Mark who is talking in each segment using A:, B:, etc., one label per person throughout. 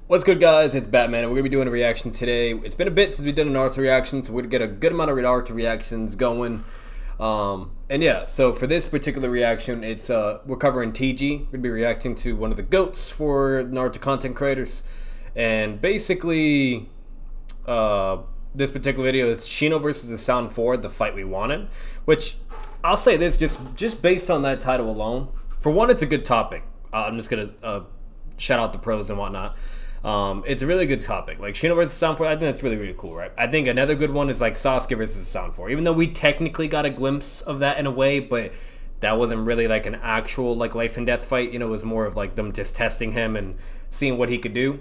A: What's good, guys? It's Batman, and we're gonna be doing a reaction today. It's been a bit since we've done an Naruto reaction, so we're gonna get a good amount of Naruto reactions going. And yeah, so for this particular reaction, it's we're covering TG. We're gonna be reacting to one of the GOATs for Naruto content creators, and basically, this particular video is Shino versus the Sound 4, the fight we wanted. Which I'll say this, just based on that title alone. For one, it's a good topic. I'm just gonna shout out the pros and whatnot. It's a really good topic. Like Shino versus Sound 4, I think that's really cool, right? I think another good one is like Sasuke versus Sound 4. Even though we technically got a glimpse of that in a way, but that wasn't really like an actual like life and death fight. You know, it was more of like them just testing him and seeing what he could do.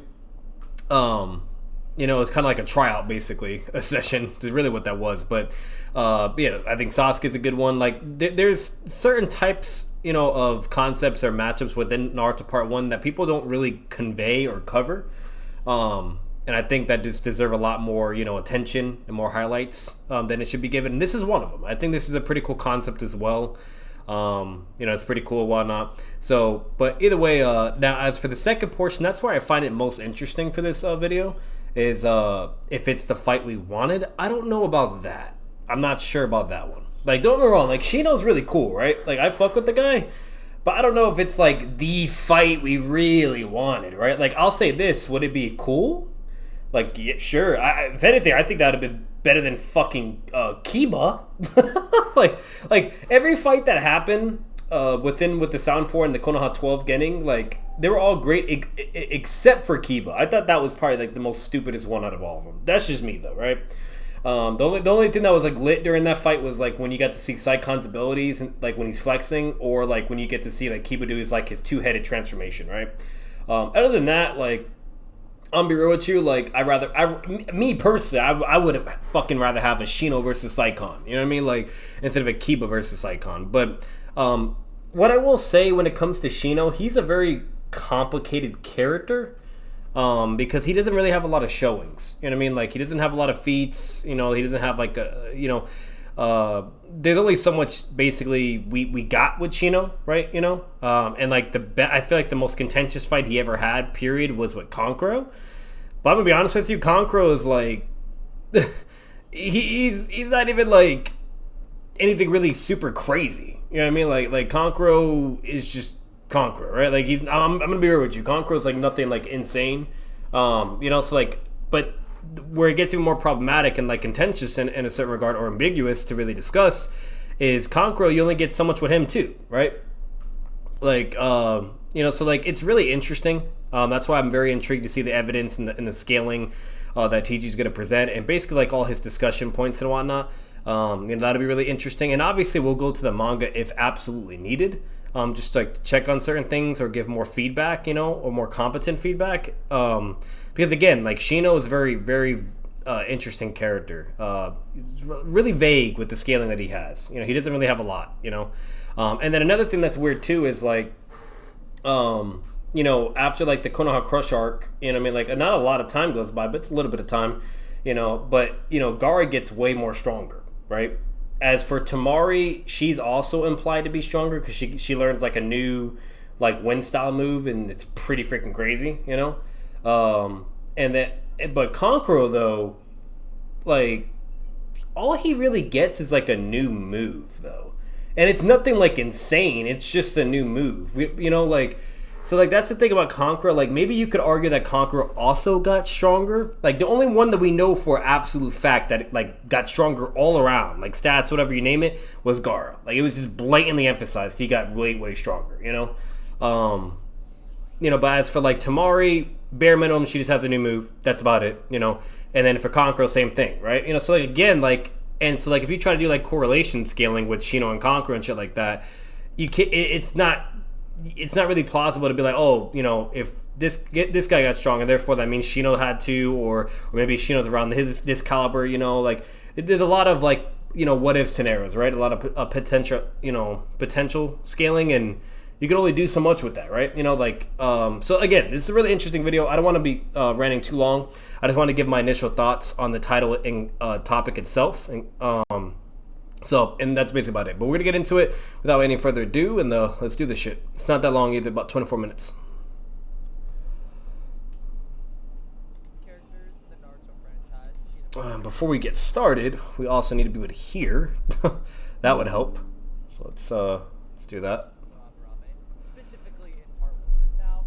A: You know, it's kind of like a tryout, basically, a session. Is really what that was. But yeah, I think Sasuke is a good one. Like there's certain types, you know, of concepts or matchups within Naruto Part 1 that people don't really convey or cover. And I think that just deserve a lot more, you know, attention and more highlights than it should be given. And this is one of them. I think this is a pretty cool concept as well. You know, it's pretty cool and whatnot. So, but either way, now as for the second portion, that's where I find it most interesting for this video. Is if it's the fight we wanted. I don't know about that. I'm not sure about that one. Like, don't get me wrong, like Shino's really cool, right? Like, I fuck with the guy, but I don't know if it's like the fight we really wanted, right? Like, I'll say this, would it be cool? Like, yeah, sure. If anything, I think that would have been better than fucking Kiba. like every fight that happened with the Sound 4 and the Konoha 12 getting, like, they were all great except for Kiba. I thought that was probably like the most stupidest one out of all of them. That's just me though, right? The only thing that was like lit during that fight was like when you got to see Saikon's abilities and like when he's flexing, or like when you get to see like Kiba do his like his two-headed transformation, right? Other than that, like, I'm be real with you, like me personally, I would have fucking rather have a Shino versus Saikon. You know what I mean? Like instead of a Kiba versus Saikon. But what I will say when it comes to Shino, he's a very complicated character. Because he doesn't really have a lot of showings, you know what I mean? Like, he doesn't have a lot of feats, you know, he doesn't have like a, you know, there's only so much basically we got with Shino, right? You know, and like I feel like the most contentious fight he ever had, period, was with Kankuro. But I'm gonna be honest with you, Kankuro is like, he's not even like anything really super crazy, you know what I mean? Like Kankuro is just Kankuro, right? Like I'm gonna be real with you. Kankuro is like nothing like insane, you know. So like, but where it gets even more problematic and like contentious in a certain regard, or ambiguous to really discuss, is Kankuro. You only get so much with him too, right? Like, you know, so like it's really interesting. That's why I'm very intrigued to see the evidence and the scaling that TG is gonna present, and basically like all his discussion points and whatnot. You know, that'll be really interesting, and obviously we'll go to the manga if absolutely needed. Just like to check on certain things or give more feedback, you know, or more competent feedback. Because again, like Shino is very interesting character. Really vague with the scaling that he has. You know, he doesn't really have a lot, you know. And then another thing that's weird too is like, you know, after like the Konoha Crush arc, you know what I mean? Like, not a lot of time goes by, but it's a little bit of time, you know. But, you know, Gaara gets way more stronger, right? As for Temari, she's also implied to be stronger because she learns like a new like wind style move, and it's pretty freaking crazy, you know. But Kankuro though, like, all he really gets is like a new move though, and it's nothing like insane. It's just a new move, you know, like. So, like, that's the thing about Kankuro. Like, maybe you could argue that Kankuro also got stronger. Like, the only one that we know for absolute fact that, like, got stronger all around, like, stats, whatever you name it, was Gaara. Like, it was just blatantly emphasized he got way stronger, you know? You know, but as for, like, Temari, bare minimum, she just has a new move. That's about it, you know? And then for Kankuro, same thing, right? You know, so, like, again, like, and so, like, if you try to do, like, correlation scaling with Shino and Kankuro and shit like that, you can't, it's not really plausible to be like, oh, you know, if this guy got strong and therefore that means Shino had to, or maybe Shino's around this caliber, you know, like there's a lot of like, you know, what if scenarios, right? A lot of potential scaling, and you can only do so much with that, right? You know, like, so again, this is a really interesting video. I don't want to be ranting too long. I just want to give my initial thoughts on the title and topic itself, and so, and that's basically about it. But we're gonna get into it without any further ado, and let's do this shit. It's not that long either, about 24 minutes. before we get started, we also need to be able to hear. That would help. So let's do that.
B: Specifically in part one. Now,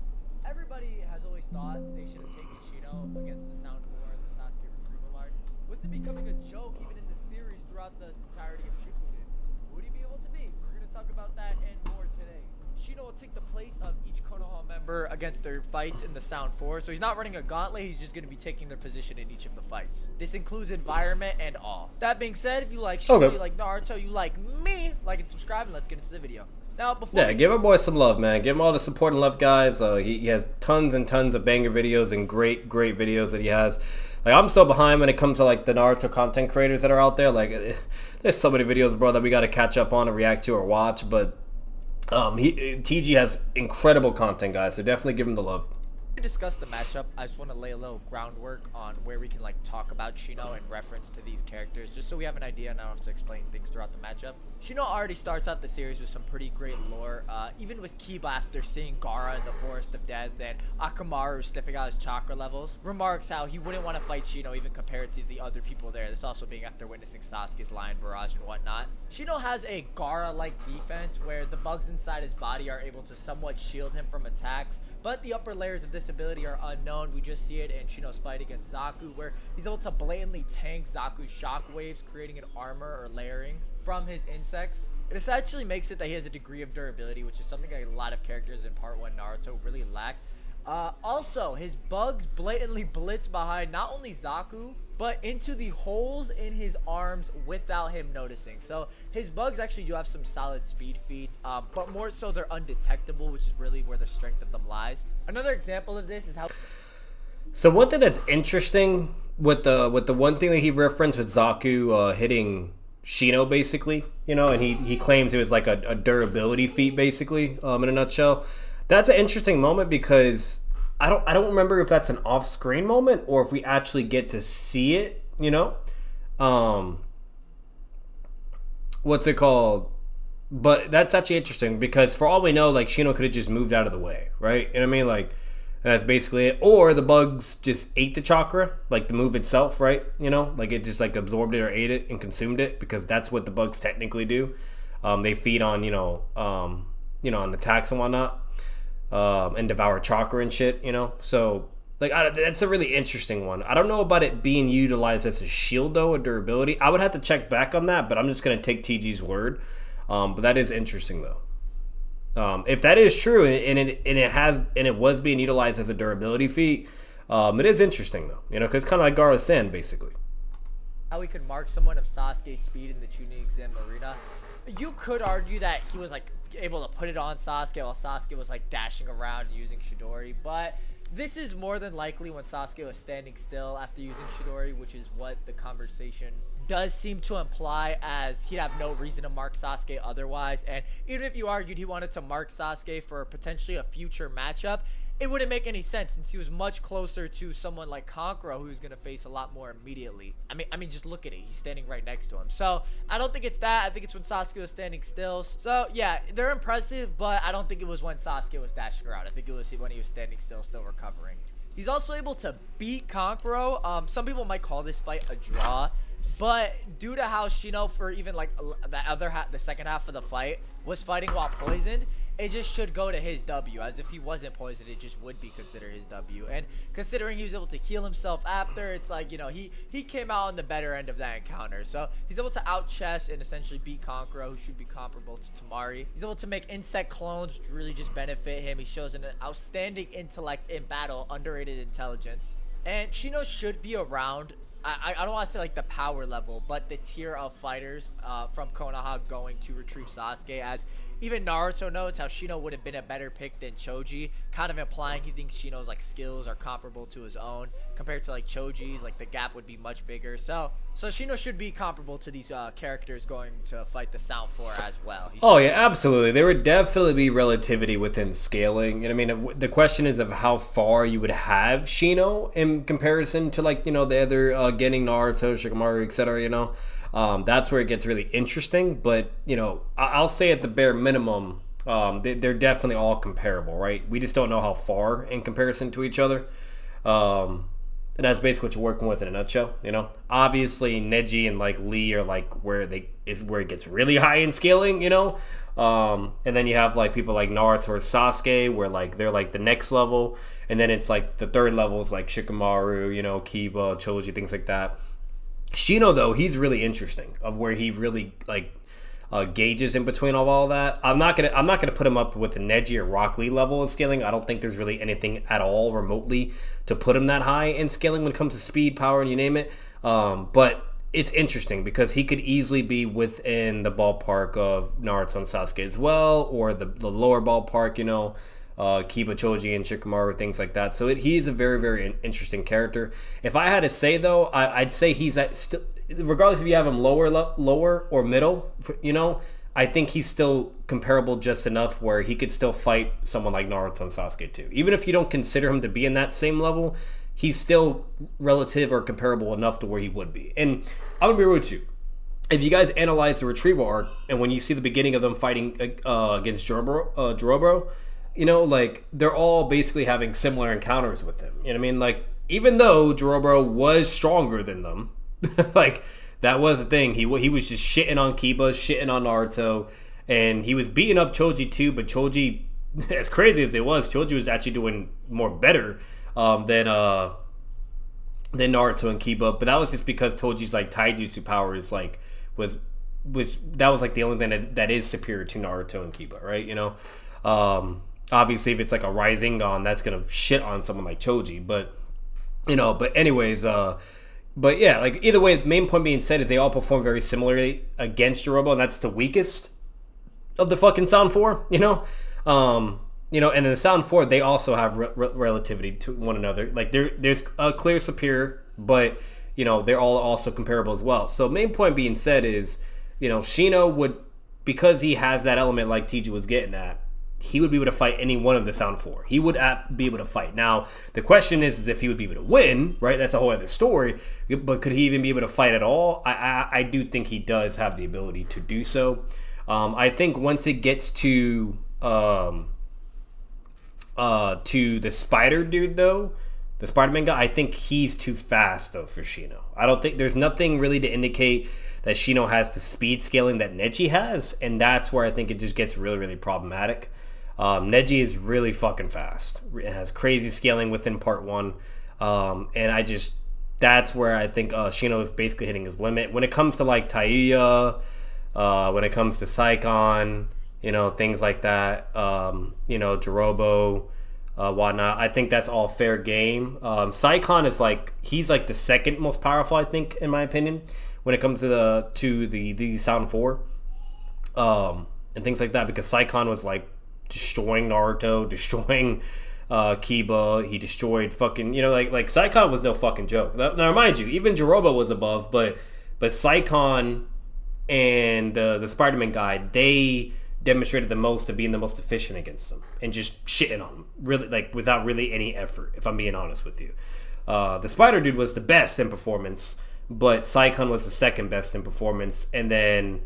B: everybody has always thought they should have taken Shino against the Sound 4 and the Sasuke retrieval arc, with it becoming a joke even in the series throughout the entirety of Shippuden. Would he be able to be? We're going to talk about that and more today. Shino will take the place of each Konoha member against their fights in the Sound 4, so he's not running a gauntlet, he's just going to be taking their position in each of the fights. This includes environment and all. That being said, if you like Shino, you like Naruto, you like me, like and subscribe, and let's get into the video. Now,
A: give our boy some love, man. Give him all the support and love, guys. He has tons and tons of banger videos and great videos that he has. Like, I'm so behind when it comes to like the Naruto content creators that are out there. Like, there's so many videos, bro, that we got to catch up on and react to or watch, but TG has incredible content, guys, so definitely give him the love.
B: To discuss the matchup, I just want to lay a little groundwork on where we can like talk about Shino in reference to these characters, just so we have an idea and I don't have to explain things throughout the matchup. Shino already starts out the series with some pretty great lore, even with Kiba after seeing Gaara in the Forest of Death and Akamaru sniffing out his chakra levels, remarks how he wouldn't want to fight Shino even compared to the other people there, this also being after witnessing Sasuke's Lion Barrage and whatnot. Shino has a Gaara-like defense where the bugs inside his body are able to somewhat shield him from attacks, but the upper layers of this ability are unknown. We just see it in Shino's fight against Zaku, where he's able to blatantly tank Zaku's shockwaves, creating an armor or layering from his insects. It essentially makes it that he has a degree of durability, which is something that a lot of characters in Part 1 Naruto really lack. Also, his bugs blatantly blitz behind not only Zaku, but into the holes in his arms without him noticing. So his bugs actually do have some solid speed feats, but more so they're undetectable, which is really where the strength of them lies. Another example of this is how...
A: So one thing that's interesting with the one thing that he referenced with Zaku hitting Shino, basically, you know, and he claims it was like a durability feat, basically, in a nutshell. That's an interesting moment because I don't remember if that's an off-screen moment or if we actually get to see it, you know? What's it called? But that's actually interesting because for all we know, like, Shino could have just moved out of the way, right? You know what I mean? Like, that's basically it. Or the bugs just ate the chakra, like the move itself, right? You know? Like, it just, like, absorbed it or ate it and consumed it because that's what the bugs technically do. They feed on, on attacks and whatnot. And devour chakra and shit, you know? So, like, that's a really interesting one. I don't know about it being utilized as a shield, though, or durability. I would have to check back on that, but I'm just going to take TG's word. But that is interesting, though. If that is true, and it was being utilized as a durability feat, it is interesting, though, you know, because it's kind of like Gaara's Sand, basically.
B: How we could mark someone of Sasuke's speed in the Chunin Exam Arena. You could argue that he was, like, able to put it on Sasuke while Sasuke was like dashing around using Chidori, but this is more than likely when Sasuke was standing still after using Chidori, which is what the conversation does seem to imply, as he'd have no reason to mark Sasuke otherwise. And even if you argued he wanted to mark Sasuke for potentially a future matchup, it wouldn't make any sense since he was much closer to someone like Kankuro, who's going to face a lot more immediately. I mean, just look at it. He's standing right next to him. So I don't think it's that. I think it's when Sasuke was standing still. So yeah, they're impressive, but I don't think it was when Sasuke was dashing around. I think it was when he was standing still recovering. He's also able to beat Kankuro. Some people might call this fight a draw, but due to how Shino, for even like the second half of the fight, was fighting while poisoned, it just should go to his W. As if he wasn't poisoned, it just would be considered his W. And considering he was able to heal himself after, it's like, you know, he came out on the better end of that encounter. So he's able to out-chess and essentially beat Kankuro, who should be comparable to Temari. He's able to make insect clones, which really just benefit him. He shows an outstanding intellect in battle, underrated intelligence. And Shino should be around, I don't want to say like the power level, but the tier of fighters from Konoha going to retrieve Sasuke, as even Naruto notes how Shino would have been a better pick than Choji, kind of implying he thinks Shino's like skills are comparable to his own compared to like Choji's. Like the gap would be much bigger. So Shino should be comparable to these characters going to fight the Sound 4 as well.
A: Oh yeah, absolutely. There would definitely be relativity within scaling. And I mean, the question is of how far you would have Shino in comparison to, like, you know, the other getting Naruto, Shikamaru, etc. You know, that's where it gets really interesting. But, you know, I'll say at the bare minimum, they're definitely all comparable, right? We just don't know how far in comparison to each other. And that's basically what you're working with in a nutshell, you know. Obviously, Neji and like Lee are like where it gets really high in scaling, you know. And then you have like people like Naruto or Sasuke, where like they're like the next level, and then it's like the third level is like Shikamaru, you know, Kiba, Choji, things like that. Shino though, he's really interesting of where he really like gauges in between all that. I'm not gonna put him up with the Neji or Rock Lee level of scaling. I don't think there's really anything at all remotely to put him that high in scaling when it comes to speed, power, and you name it. But it's interesting because he could easily be within the ballpark of Naruto and Sasuke as well, or the lower ballpark, you know, Kiba, Choji, and Shikamaru, things like that. So he's a very, very interesting character. If I had to say though, I'd say he's at still, regardless if you have him lower or middle, you know, I think he's still comparable just enough where he could still fight someone like Naruto and Sasuke too. Even if you don't consider him to be in that same level, he's still relative or comparable enough to where he would be. And I'm gonna be real with you. If you guys analyze the retrieval arc, and when you see the beginning of them fighting against Jorobro, you know, like they're all basically having similar encounters with him. You know what I mean? Like even though Jorobro was stronger than them, like that was the thing. He was just shitting on Kiba, shitting on Naruto, and he was beating up Choji too. But Choji, as crazy as it was, Choji was actually doing more better than Naruto and Kiba. But that was just because Choji's like taijutsu power is like was that was like the only thing that is superior to Naruto and Kiba, right? You know, obviously if it's like a Rising Gon, that's gonna shit on someone like Choji. But you know, but anyways, but yeah, like either way, the main point being said is they all perform very similarly against Jirobo, and that's the weakest of the fucking Sound Four, you know? You know, and in the Sound Four, they also have relativity to one another. Like there's a clear superior, but you know, they're all also comparable as well. So main point being said is, you know, Shino would, because he has that element like TG was getting at, he would be able to fight any one of the Sound Four. He would be able to fight. Now, the question is if he would be able to win, right? That's a whole other story. But could he even be able to fight at all? I do think he does have the ability to do so. I think once it gets to the Spider dude, though, the Spider-Man guy, I think he's too fast, though, for Shino. I don't think there's nothing really to indicate that Shino has the speed scaling that Neji has, and that's where I think it just gets really, really problematic. Neji is really fucking fast. It has crazy scaling within part one. And that's where I think Shino is basically hitting his limit. When it comes to like Taiya, when it comes to Saikon, you know, things like that, you know, Jirobo, whatnot, I think that's all fair game. Saikon is like, he's like the second most powerful, I think, in my opinion, when it comes to the Sound 4. And things like that, because Saikon was like destroying Naruto, destroying Kiba. He destroyed fucking, you know, like Saikon was no fucking joke. Now mind you, even Jirobo was above, but Saikon and the Spider-Man guy, they demonstrated the most of being the most efficient against them and just shitting on them, really, like without really any effort, if I'm being honest with you. The Spider dude was the best in performance, but Saikon was the second best in performance, and then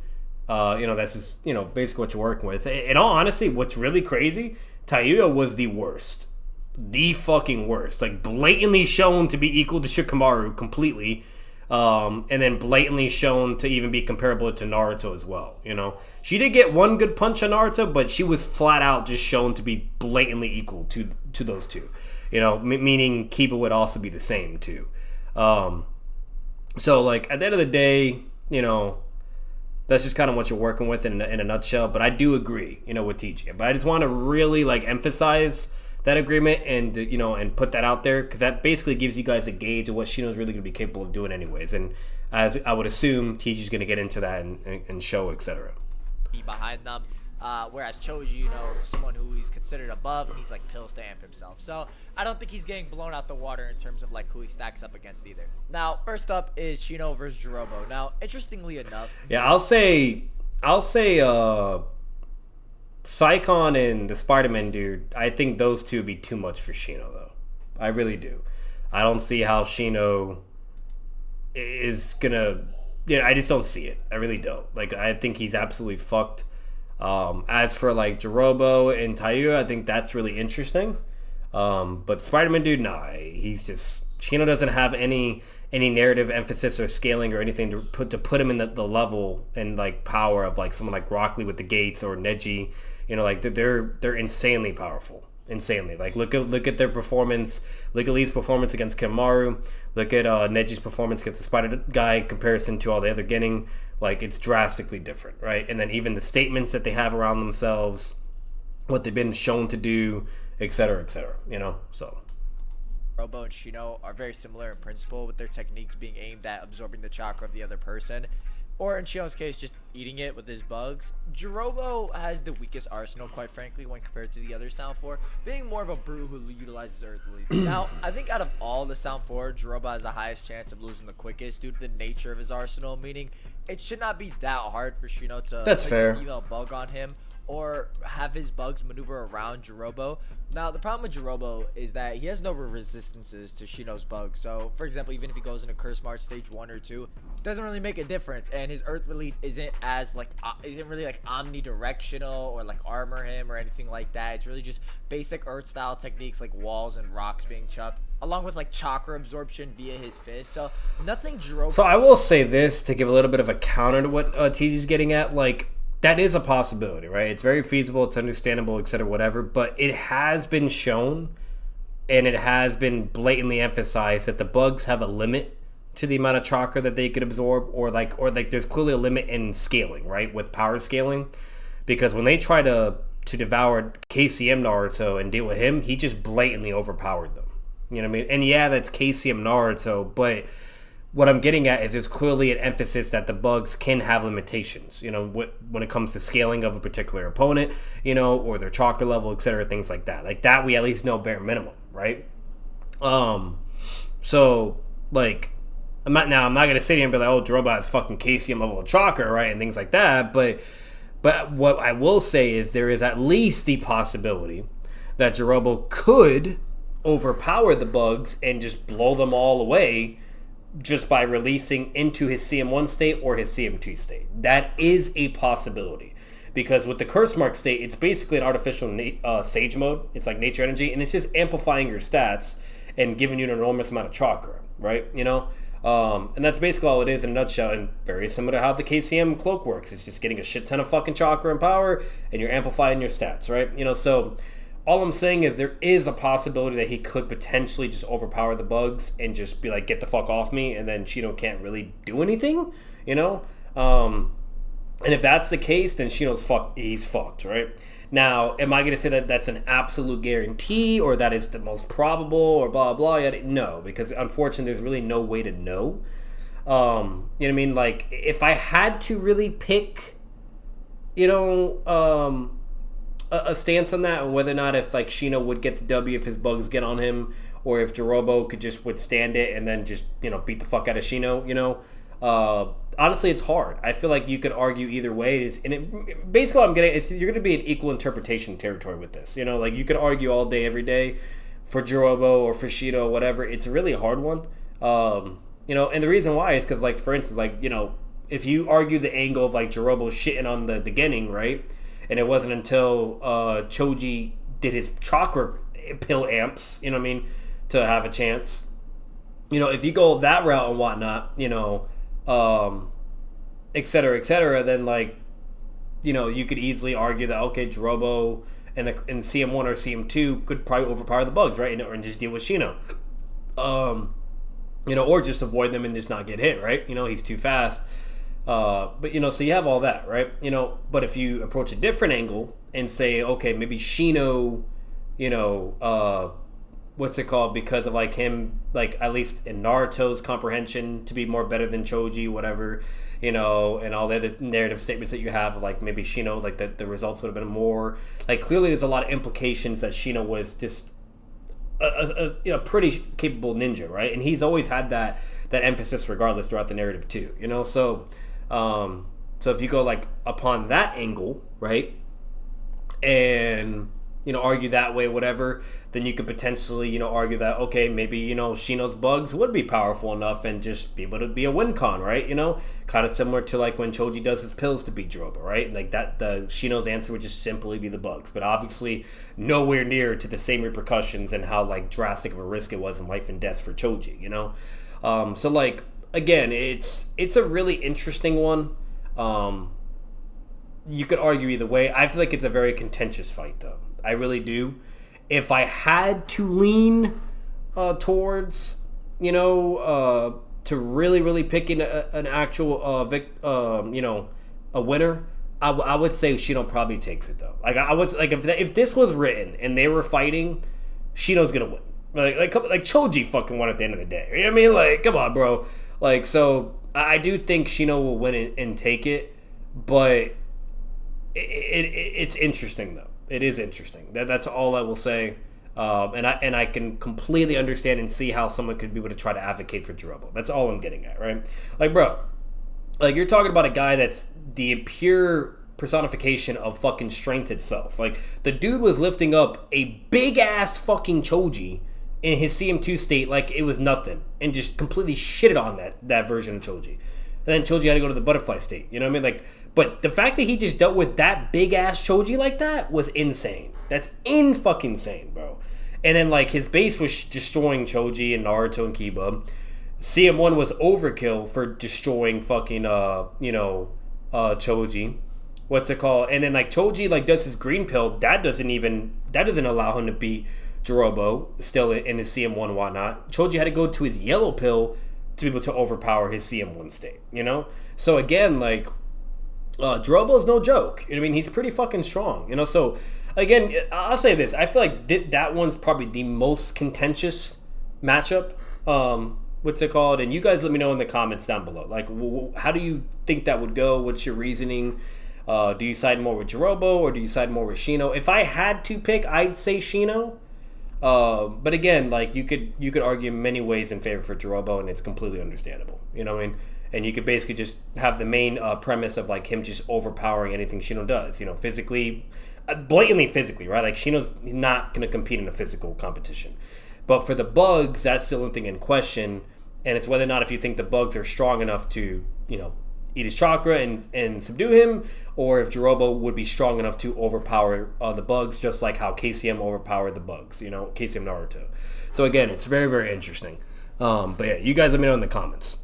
A: you know, that's just, you know, basically what you're working with. In all honesty, what's really crazy, Taiya was the worst. The fucking worst. Like, blatantly shown to be equal to Shikamaru completely. And then blatantly shown to even be comparable to Naruto as well, you know? She did get one good punch on Naruto, but she was flat out just shown to be blatantly equal to those two. You know, meaning Kiba would also be the same, too. So, like, at the end of the day, you know, that's just kind of what you're working with in a nutshell. But I do agree, you know, with TJ. But I just want to really like emphasize that agreement and, you know, and put that out there, because that basically gives you guys a gauge of what Shino's really going to be capable of doing anyways. And as I would assume, TJ's going to get into that and show, etc.
B: Be behind them. Whereas Choji, you know, someone who he's considered above, needs like pills to amp himself. So I don't think he's getting blown out the water in terms of like who he stacks up against either. Now, first up is Shino versus Jirobo. Now, interestingly enough,
A: yeah, I'll say Saikon and the Spider-Man dude, I think those two would be too much for Shino, though. I really do. I don't see how Shino is gonna, yeah, I just don't see it. I really don't. Like, I think he's absolutely fucked. As for like Jirobo and Taiya, I think that's really interesting. But Spider-Man dude, nah, he's just Shino doesn't have any narrative emphasis or scaling or anything to put him in the level and like power of like someone like Rock Lee with the gates or Neji. You know, like they're insanely powerful. Insanely. Like look at their performance. Look at Lee's performance against Kimaru. Look at Neji's performance against the Spider guy in comparison to all the other Genin. Like it's drastically different, right? And then even the statements that they have around themselves, what they've been shown to do, et cetera, you know? So
B: Robo and Shino are very similar in principle, with their techniques being aimed at absorbing the chakra of the other person, or in Shino's case, just eating it with his bugs. Jirobo has the weakest arsenal, quite frankly, when compared to the other Sound 4, being more of a brute who utilizes Earth Release. Now, I think out of all the Sound 4, Jirobo has the highest chance of losing the quickest due to the nature of his arsenal, meaning it should not be that hard for Shino to
A: That's fair.
B: an email bug on him or have his bugs maneuver around Jirobo. Now, the problem with Jirobo is that he has no resistances to Shino's bugs. So, for example, even if he goes into Curse March stage 1 or 2, it doesn't really make a difference. And his Earth Release isn't really like omnidirectional or like armor him or anything like that. It's really just basic Earth style techniques like walls and rocks being chucked, along with like chakra absorption via his fist. So nothing Jirobo.
A: So I will say this to give a little bit of a counter to what TG's getting at. Like, that is a possibility, right? It's very feasible, it's understandable, etc., whatever. But it has been shown, and it has been blatantly emphasized that the bugs have a limit to the amount of chakra that they could absorb, or there's clearly a limit in scaling, right? With power scaling, because when they try to devour KCM Naruto and deal with him, he just blatantly overpowered them. You know what I mean? And yeah, that's KCM Naruto, but what I'm getting at is there's clearly an emphasis that the bugs can have limitations, you know, when it comes to scaling of a particular opponent, you know, or their chakra level, etc., things like that. Like that, we at least know bare minimum, right? So like, I'm not gonna sit here and be like, oh, Jirobo has fucking KCM level of chakra, right, and things like that. But what I will say is there is at least the possibility that Jirobo could overpower the bugs and just blow them all away, just by releasing into his CM1 state or his CM2 state. That is a possibility. Because with the Curse Mark state, it's basically an artificial Sage mode. It's like nature energy, and it's just amplifying your stats and giving you an enormous amount of chakra, right? You know? And that's basically all it is in a nutshell, and very similar to how the KCM cloak works. It's just getting a shit ton of fucking chakra and power, and you're amplifying your stats, right? You know, so all I'm saying is there is a possibility that he could potentially just overpower the bugs and just be like, get the fuck off me, and then Shino can't really do anything, you know? And if that's the case, then Shino's he's fucked, right? Now, am I going to say that that's an absolute guarantee, or that is the most probable, or blah, blah, blah? No, because unfortunately there's really no way to know. You know what I mean? Like, if I had to really pick, you know, a stance on that, and whether or not if like Shino would get the W if his bugs get on him, or if Jirobo could just withstand it and then just, you know, beat the fuck out of Shino, you know. Honestly, it's hard. I feel like you could argue either way. Basically what I'm getting is you're going to be in equal interpretation territory with this. You know, like you could argue all day, every day for Jirobo or for Shino, whatever. It's a really hard one. You know, and the reason why is because, like, for instance, like, you know, if you argue the angle of like Jirobo shitting on the Genin, right? And it wasn't until Choji did his chakra pill amps, you know what I mean, to have a chance. You know, if you go that route and whatnot, you know, et cetera, then, like, you know, you could easily argue that, okay, Jirobo and CM1 or CM2 could probably overpower the bugs, right? And just deal with Shino. You know, or just avoid them and just not get hit, right? You know, he's too fast. But, you know, so you have all that, right? You know, but if you approach a different angle and say, okay, maybe Shino, you know, what's it called? Because of like him, like at least in Naruto's comprehension to be more better than Choji, whatever, you know, and all the other narrative statements that you have, like maybe Shino, like the results would have been more, like clearly there's a lot of implications that Shino was just a pretty capable ninja, right? And he's always had that emphasis regardless throughout the narrative too, you know? So if you go like upon that angle, right? And, argue that way, whatever, then you could potentially, argue that, okay, maybe, Shino's bugs would be powerful enough and just be able to be a win con, right? Kind of similar to like when Choji does his pills to beat Jirobo, right? Like that, the Shino's answer would just simply be the bugs, but obviously nowhere near to the same repercussions and how like drastic of a risk it was in life and death for Choji, So like, again, it's a really interesting one. You could argue either way. I feel like it's a very contentious fight, though. I really do. If I had to lean towards, to really, really picking an actual, a winner, I would say Shino probably takes it, though. Like I would like if this was written and they were fighting, Shino's gonna win. Like Choji fucking won at the end of the day. You know what I mean? Like, come on, bro. Like, so I do think Shino will win and take it, but it's interesting though. It is interesting. That's all I will say. And I can completely understand and see how someone could be able to try to advocate for Jirobo. That's all I'm getting at, right? Like, bro, like you're talking about a guy that's the pure personification of fucking strength itself. Like, the dude was lifting up a big ass fucking Choji in his CM2 state like it was nothing, and just completely shitted on that version of Choji. And then Choji had to go to the butterfly state. You know what I mean? Like, but the fact that he just dealt with that big ass Choji like that was insane. That's fucking insane, bro. And then like his base was destroying Choji and Naruto and Kiba. CM1 was overkill for destroying fucking Choji. What's it called? And then like Choji like does his green pill. That doesn't allow him to beat Jirobo still in his CM1 and whatnot. Choji had to go to his yellow pill to be able to overpower his CM1 state, So again, like, Jirobo's no joke. I mean, he's pretty fucking strong, So again, I'll say this: I feel like that one's probably the most contentious matchup. What's it called? And you guys let me know in the comments down below. Like, how do you think that would go? What's your reasoning? Do you side more with Jirobo or do you side more with Shino? If I had to pick, I'd say Shino. But again, like you could argue many ways in favor for Jirobo, and it's completely understandable. You know what I mean? And you could basically just have the main premise of like him just overpowering anything Shino does. Physically, blatantly physically, right? Like Shino's not going to compete in a physical competition. But for the bugs, that's the only thing in question, and it's whether or not if you think the bugs are strong enough to eat his chakra and subdue him, or if Jirobo would be strong enough to overpower the bugs, just like how KCM overpowered the bugs, KCM Naruto. So again, it's very, very interesting. But yeah, you guys let me know in the comments.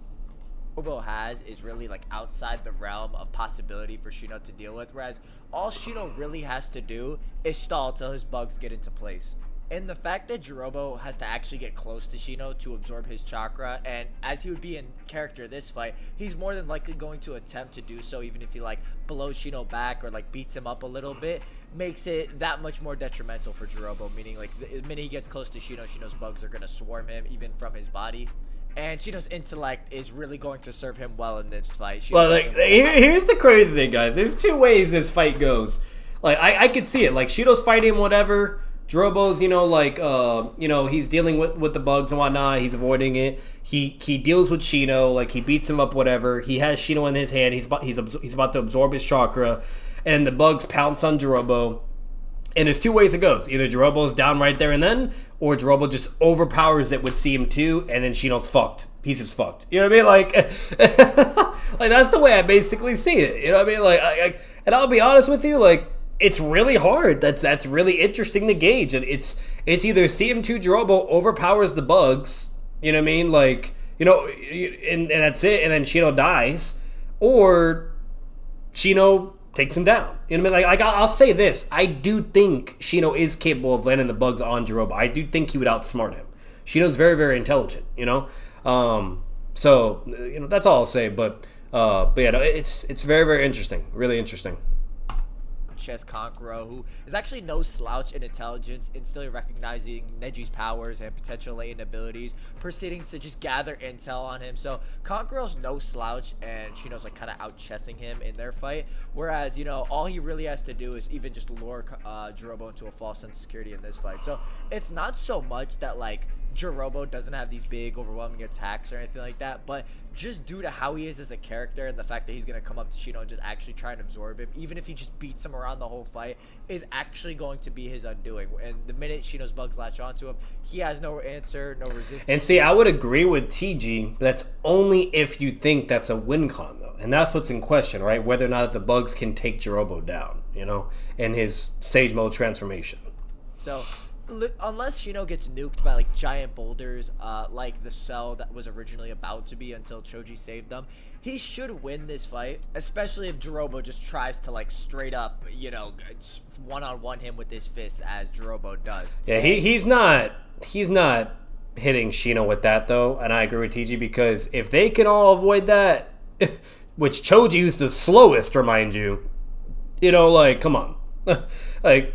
B: Jirobo has is really like outside the realm of possibility for Shino to deal with, whereas all Shino really has to do is stall till his bugs get into place. And the fact that Jirobo has to actually get close to Shino to absorb his chakra, and as he would be in character this fight, he's more than likely going to attempt to do so, even if he like blows Shino back or like beats him up a little bit, makes it that much more detrimental for Jirobo, meaning like the minute he gets close to Shino, Shino's bugs are going to swarm him even from his body. And Shino's intellect is really going to serve him well in this fight.
A: Well, like, here's the crazy thing, guys. There's two ways this fight goes. Like, I could see it. Like, Shino's fighting whatever. Jirobo's, he's dealing with the bugs and whatnot. He's avoiding it. He deals with Shino. Like, he beats him up, whatever. He has Shino in his hand. He's about to absorb his chakra. And the bugs pounce on Jirobo. And there's two ways it goes. Either Jirobo's down right there and then, or Jirobo just overpowers it with CM2, and then Shino's fucked. He's just fucked. You know what I mean? Like, like that's the way I basically see it. You know what I mean? Like, and I'll be honest with you, like, it's really hard. That's really interesting to gauge. It's either CM2 Jirobo overpowers the bugs, you know what I mean? Like, and that's it, and then Shino dies, or Shino takes him down. You know what I mean? Like I'll say this. I do think Shino is capable of landing the bugs on Jirobo. I do think he would outsmart him. Shino's very, very intelligent, So, that's all I'll say. But yeah, no, it's very, very interesting. Really interesting.
B: Chess Kankuro, who is actually no slouch in intelligence, instantly recognizing Neji's powers and potential latent abilities, proceeding to just gather intel on him. So Kankuro's no slouch, and Shino's like kind of out chessing him in their fight. Whereas, all he really has to do is even just lure Jirobo into a false sense of security in this fight. So it's not so much that like Jirobo doesn't have these big, overwhelming attacks or anything like that, but just due to how he is as a character and the fact that he's going to come up to Shino and just actually try and absorb him, even if he just beats him around the whole fight, is actually going to be his undoing. And the minute Shino's bugs latch onto him, he has no answer, no resistance.
A: And see, I would agree with TG, but that's only if you think that's a win con, though. And that's what's in question, right? Whether or not the bugs can take Jirobo down, you know, and his Sage Mode transformation.
B: So, unless Shino gets nuked by like giant boulders, like the cell that was originally about to be until Choji saved them, he should win this fight. Especially if Jirobo just tries to like straight up, you know, one-on-one him with his fists as Jirobo does.
A: Yeah, he's not hitting Shino with that though, and I agree with TG because if they can all avoid that, which Choji used the slowest, remind you, you know, like come on, like.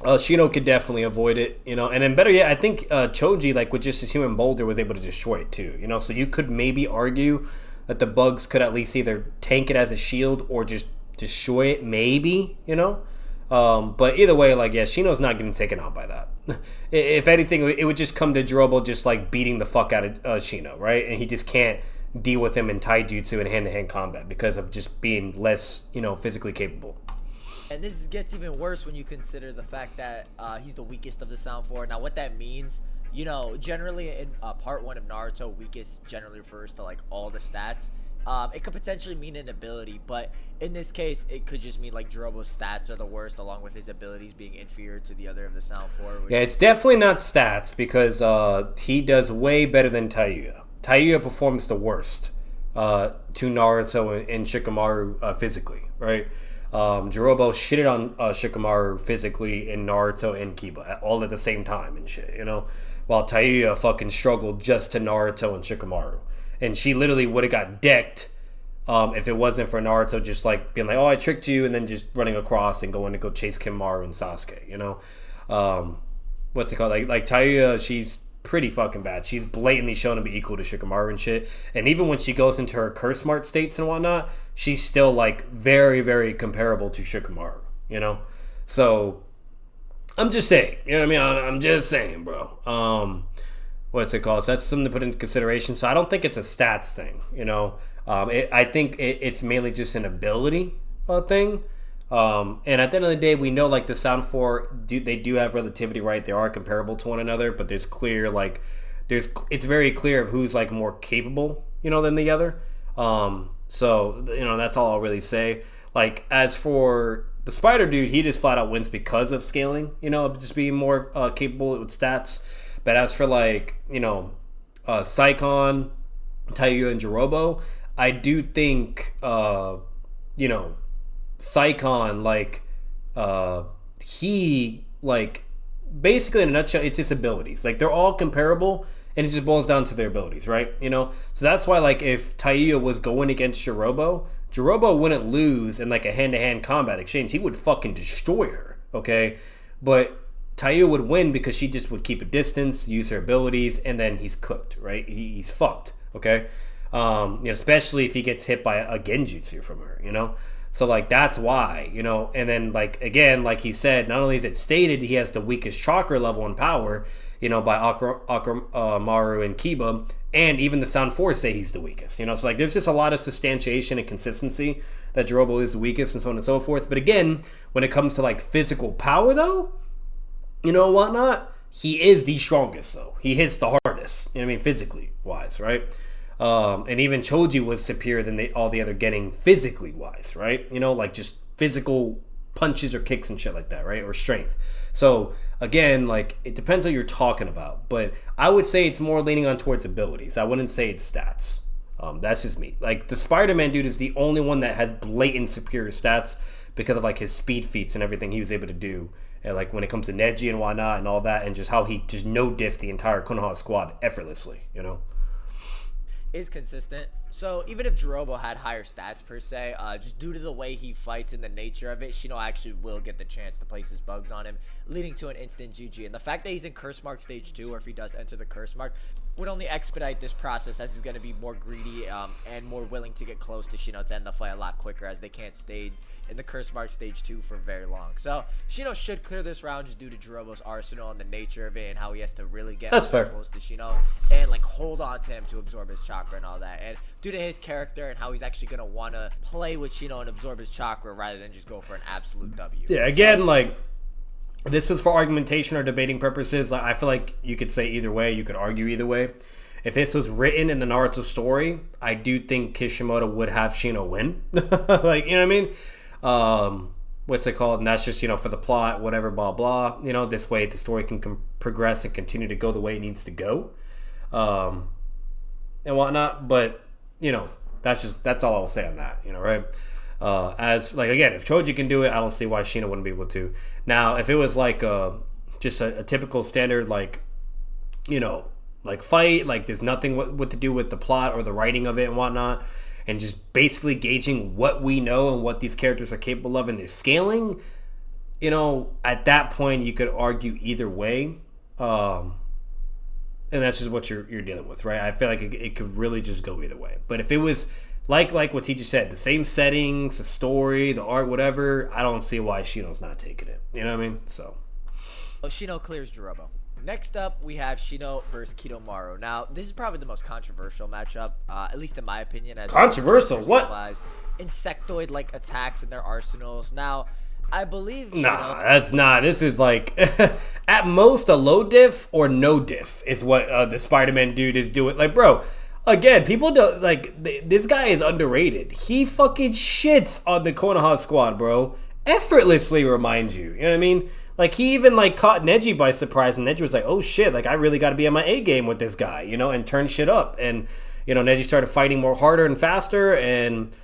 A: Shino could definitely avoid it, you know, and then better yet, I think Choji, like with just his human boulder, was able to destroy it too, you know, so you could maybe argue that the bugs could at least either tank it as a shield or just destroy it, maybe, you know, but either way, like, yeah, Shino's not getting taken out by that. If anything, it would just come to Jirobo just like beating the fuck out of Shino, right, and he just can't deal with him in taijutsu and hand-to-hand combat because of just being less, you know, physically capable.
B: And this gets even worse when you consider the fact that he's the weakest of the Sound Four. Now, what that means, you know, generally in part 1 of Naruto, weakest generally refers to like all the stats. It could potentially mean an ability, but in this case, it could just mean like Jirobo's stats are the worst, along with his abilities being inferior to the other of the Sound Four.
A: Yeah, it's definitely not stats because he does way better than Tayuya. Tayuya performs the worst to Naruto and Shikamaru physically, right? Jirobo shitted on Shikamaru physically in Naruto and Kiba all at the same time and shit, you know, while Tayuya fucking struggled just to Naruto and Shikamaru, and she literally would have got decked if it wasn't for Naruto just like being like, oh, I tricked you, and then just running across and going to go chase Kimmaru and Sasuke, you know. What's it called, like Tayuya, she's pretty fucking bad. She's blatantly shown to be equal to Shikamaru and shit. And even when she goes into her curse smart states and whatnot, she's still like very, very comparable to Shikamaru, you know? So I'm just saying, you know what I mean? I'm just saying, bro. What's it called? So that's something to put into consideration. So I don't think it's a stats thing, you know? I think it's mainly just an ability thing. And at the end of the day, we know like the Sound Four they do have relativity, right? They are comparable to one another, but there's clear like it's very clear of who's like more capable, you know, than the other. So you know, that's all I'll really say. Like as for the Spider Dude, he just flat out wins because of scaling, you know, just being more capable with stats. But as for like, you know, Saikon, Tayuya, and Jirobo, I do think you know, Saikon, like, he, like, basically in a nutshell, it's his abilities. Like, they're all comparable, and it just boils down to their abilities, right? You know? So that's why, like, if Tayuya was going against Jirobo wouldn't lose in, like, a hand-to-hand combat exchange. He would fucking destroy her, okay? But Tayuya would win because she just would keep a distance, use her abilities, and then he's cooked, right? He's fucked, okay? You know, especially if he gets hit by a genjutsu from her, you know? So, like, that's why, you know, and then, like, again, like he said, not only is it stated he has the weakest chakra level in power, you know, by Maru and Kiba, and even the Sound Force say he's the weakest, you know, so, like, there's just a lot of substantiation and consistency that Jirobo is the weakest and so on and so forth. But again, when it comes to, like, physical power, though, you know, whatnot, he is the strongest, though. He hits the hardest, you know what I mean, physically wise, right? And even Choji was superior than all the other getting physically wise, right? You know, like just physical punches or kicks and shit like that, right? Or strength. So again, like it depends what you're talking about, but I would say it's more leaning on towards abilities. I wouldn't say it's stats. That's just me. Like the Spider-Man dude is the only one that has blatant superior stats because of like his speed feats and everything he was able to do. And like when it comes to Neji and whatnot and all that, and just how he just no-diffed the entire Konoha squad effortlessly, you know?
B: Is consistent. So even if Jirobo had higher stats per se, just due to the way he fights and the nature of it, Shino actually will get the chance to place his bugs on him, leading to an instant GG. And the fact that he's in Curse Mark Stage 2, or if he does enter the Curse Mark, would only expedite this process, as he's going to be more greedy and more willing to get close to Shino to end the fight a lot quicker, as they can't stay in the curse mark stage 2 for very long. So Shino should clear this round just due to Jirobo's arsenal and the nature of it, and how he has to really get close to Shino and like hold on to him to absorb his chakra and all that. And due to his character and how he's actually going to want to play with Shino and absorb his chakra rather than just go for an absolute W.
A: Yeah, again, like, this was for argumentation or debating purposes. I feel like you could say either way. You could argue either way. If this was written in the Naruto story, I do think Kishimoto would have Shino win. Like, you know what I mean? What's it called? And that's just, for the plot, whatever, blah, blah. This way the story can progress and continue to go the way it needs to go. And whatnot. But, that's all I'll say on that, right? As like, again, if Choji can do it, I don't see why Shino wouldn't be able to. Now, if it was like just a typical standard, like, like fight, like there's nothing what to do with the plot or the writing of it and whatnot, and just basically gauging what we know and what these characters are capable of and their scaling, at that point you could argue either way. And that's just what you're dealing with, right? I feel like it could really just go either way. But if it was like what Teacher said, the same settings, the story, the art, whatever, I don't see why Shino's not taking it. You know what I mean? So
B: Shino clears Jirobo. Next up, we have Shino versus Kidomaru. Now, this is probably the most controversial matchup, at least in my opinion. As
A: controversial? What?
B: Insectoid-like attacks in their arsenals. Now, I believe...
A: Nah, that's not. This is like, at most, a low diff or no diff is what the Spider-Man dude is doing. Like, bro, again, people don't... Like, this guy is underrated. He fucking shits on the Konoha squad, bro. Effortlessly, remind you. You know what I mean? Like, he even, like, caught Neji by surprise, and Neji was like, oh, shit, like, I really got to be on my A game with this guy, and turn shit up. And, Neji started fighting more harder and faster, and,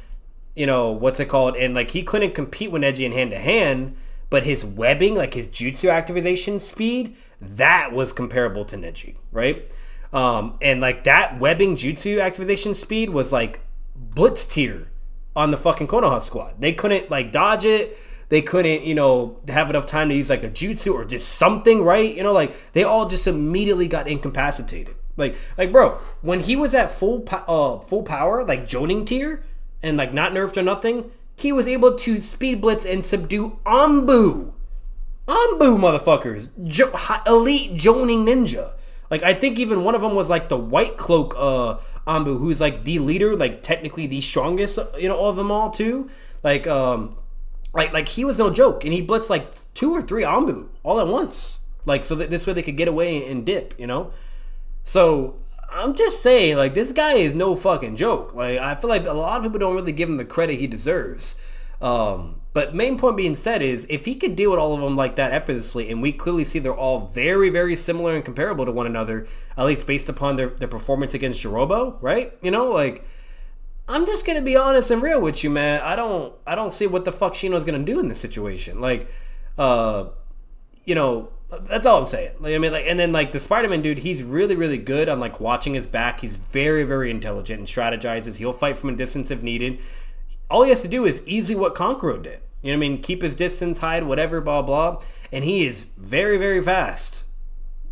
A: what's it called? And, like, he couldn't compete with Neji in hand-to-hand, but his webbing, like, his jutsu activation speed, that was comparable to Neji, right? And, like, that webbing jutsu activation speed was, like, blitz tier on the fucking Konoha squad. They couldn't, like, dodge it. They couldn't, have enough time to use like a jutsu or just something, right? Like they all just immediately got incapacitated. Like, bro, when he was at full power, like Jonin tier, and like not nerfed or nothing, he was able to speed blitz and subdue Anbu motherfuckers, elite Jonin ninja. Like I think even one of them was like the white cloak Anbu, who's like the leader, like technically the strongest, of them all too. Like he was no joke, and he blitzed like 2 or 3 Anbu all at once, like so that this way they could get away and dip, So I'm just saying, like this guy is no fucking joke. Like I feel like a lot of people don't really give him the credit he deserves. But main point being said is if he could deal with all of them like that effortlessly, and we clearly see they're all very, very similar and comparable to one another, at least based upon their performance against Jirobo, right? Like. I'm just gonna be honest and real with you, man. I don't see what the fuck Shino's gonna do in this situation. Like, that's all I'm saying. Like, I mean, like, and then like the Spider-Man dude, he's really, really good on like watching his back. He's very, very intelligent and strategizes. He'll fight from a distance if needed. All he has to do is easily what Kankuro did. You know what I mean? Keep his distance, hide, whatever, blah blah. And he is very, very fast.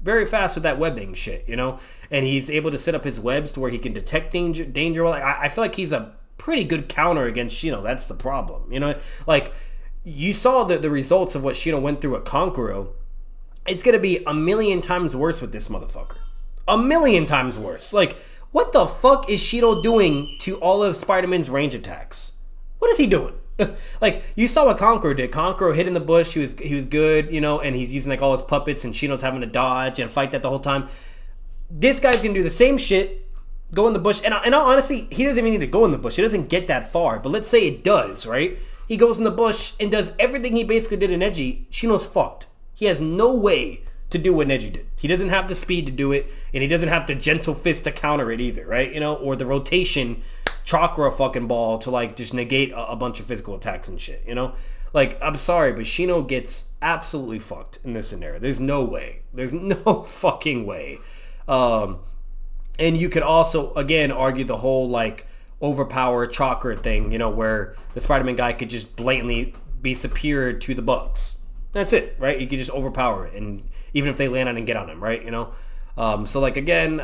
A: Very fast with that webbing shit, and he's able to set up his webs to where he can detect danger. Like I feel like he's a pretty good counter against Shino. That's the problem, Like you saw the results of what Shino went through at Kankuro. It's gonna be a million times worse with this motherfucker. A million times worse. Like what the fuck is Shino doing to all of Spider-Man's range attacks? What is he doing? Like you saw what Kankuro did. Kankuro hit in the bush. He was good, and he's using like all his puppets, and Shino's having to dodge and fight that the whole time. This guy's gonna do the same shit, go in the bush, and honestly, he doesn't even need to go in the bush. He doesn't get that far. But let's say it does, right? He goes in the bush and does everything he basically did in Neji. Shino's fucked. He has no way to do what Neji did. He doesn't have the speed to do it, and he doesn't have the gentle fist to counter it either, right? Or the rotation chakra fucking ball to like just negate a bunch of physical attacks and shit, Like, I'm sorry, but Shino gets absolutely fucked in this scenario. There's no way. There's no fucking way. And you could also, again, argue the whole like overpower chakra thing, where the Spider-Man guy could just blatantly be superior to the bugs. That's it, right? You could just overpower it, and even if they land on and get on him, right? So like again,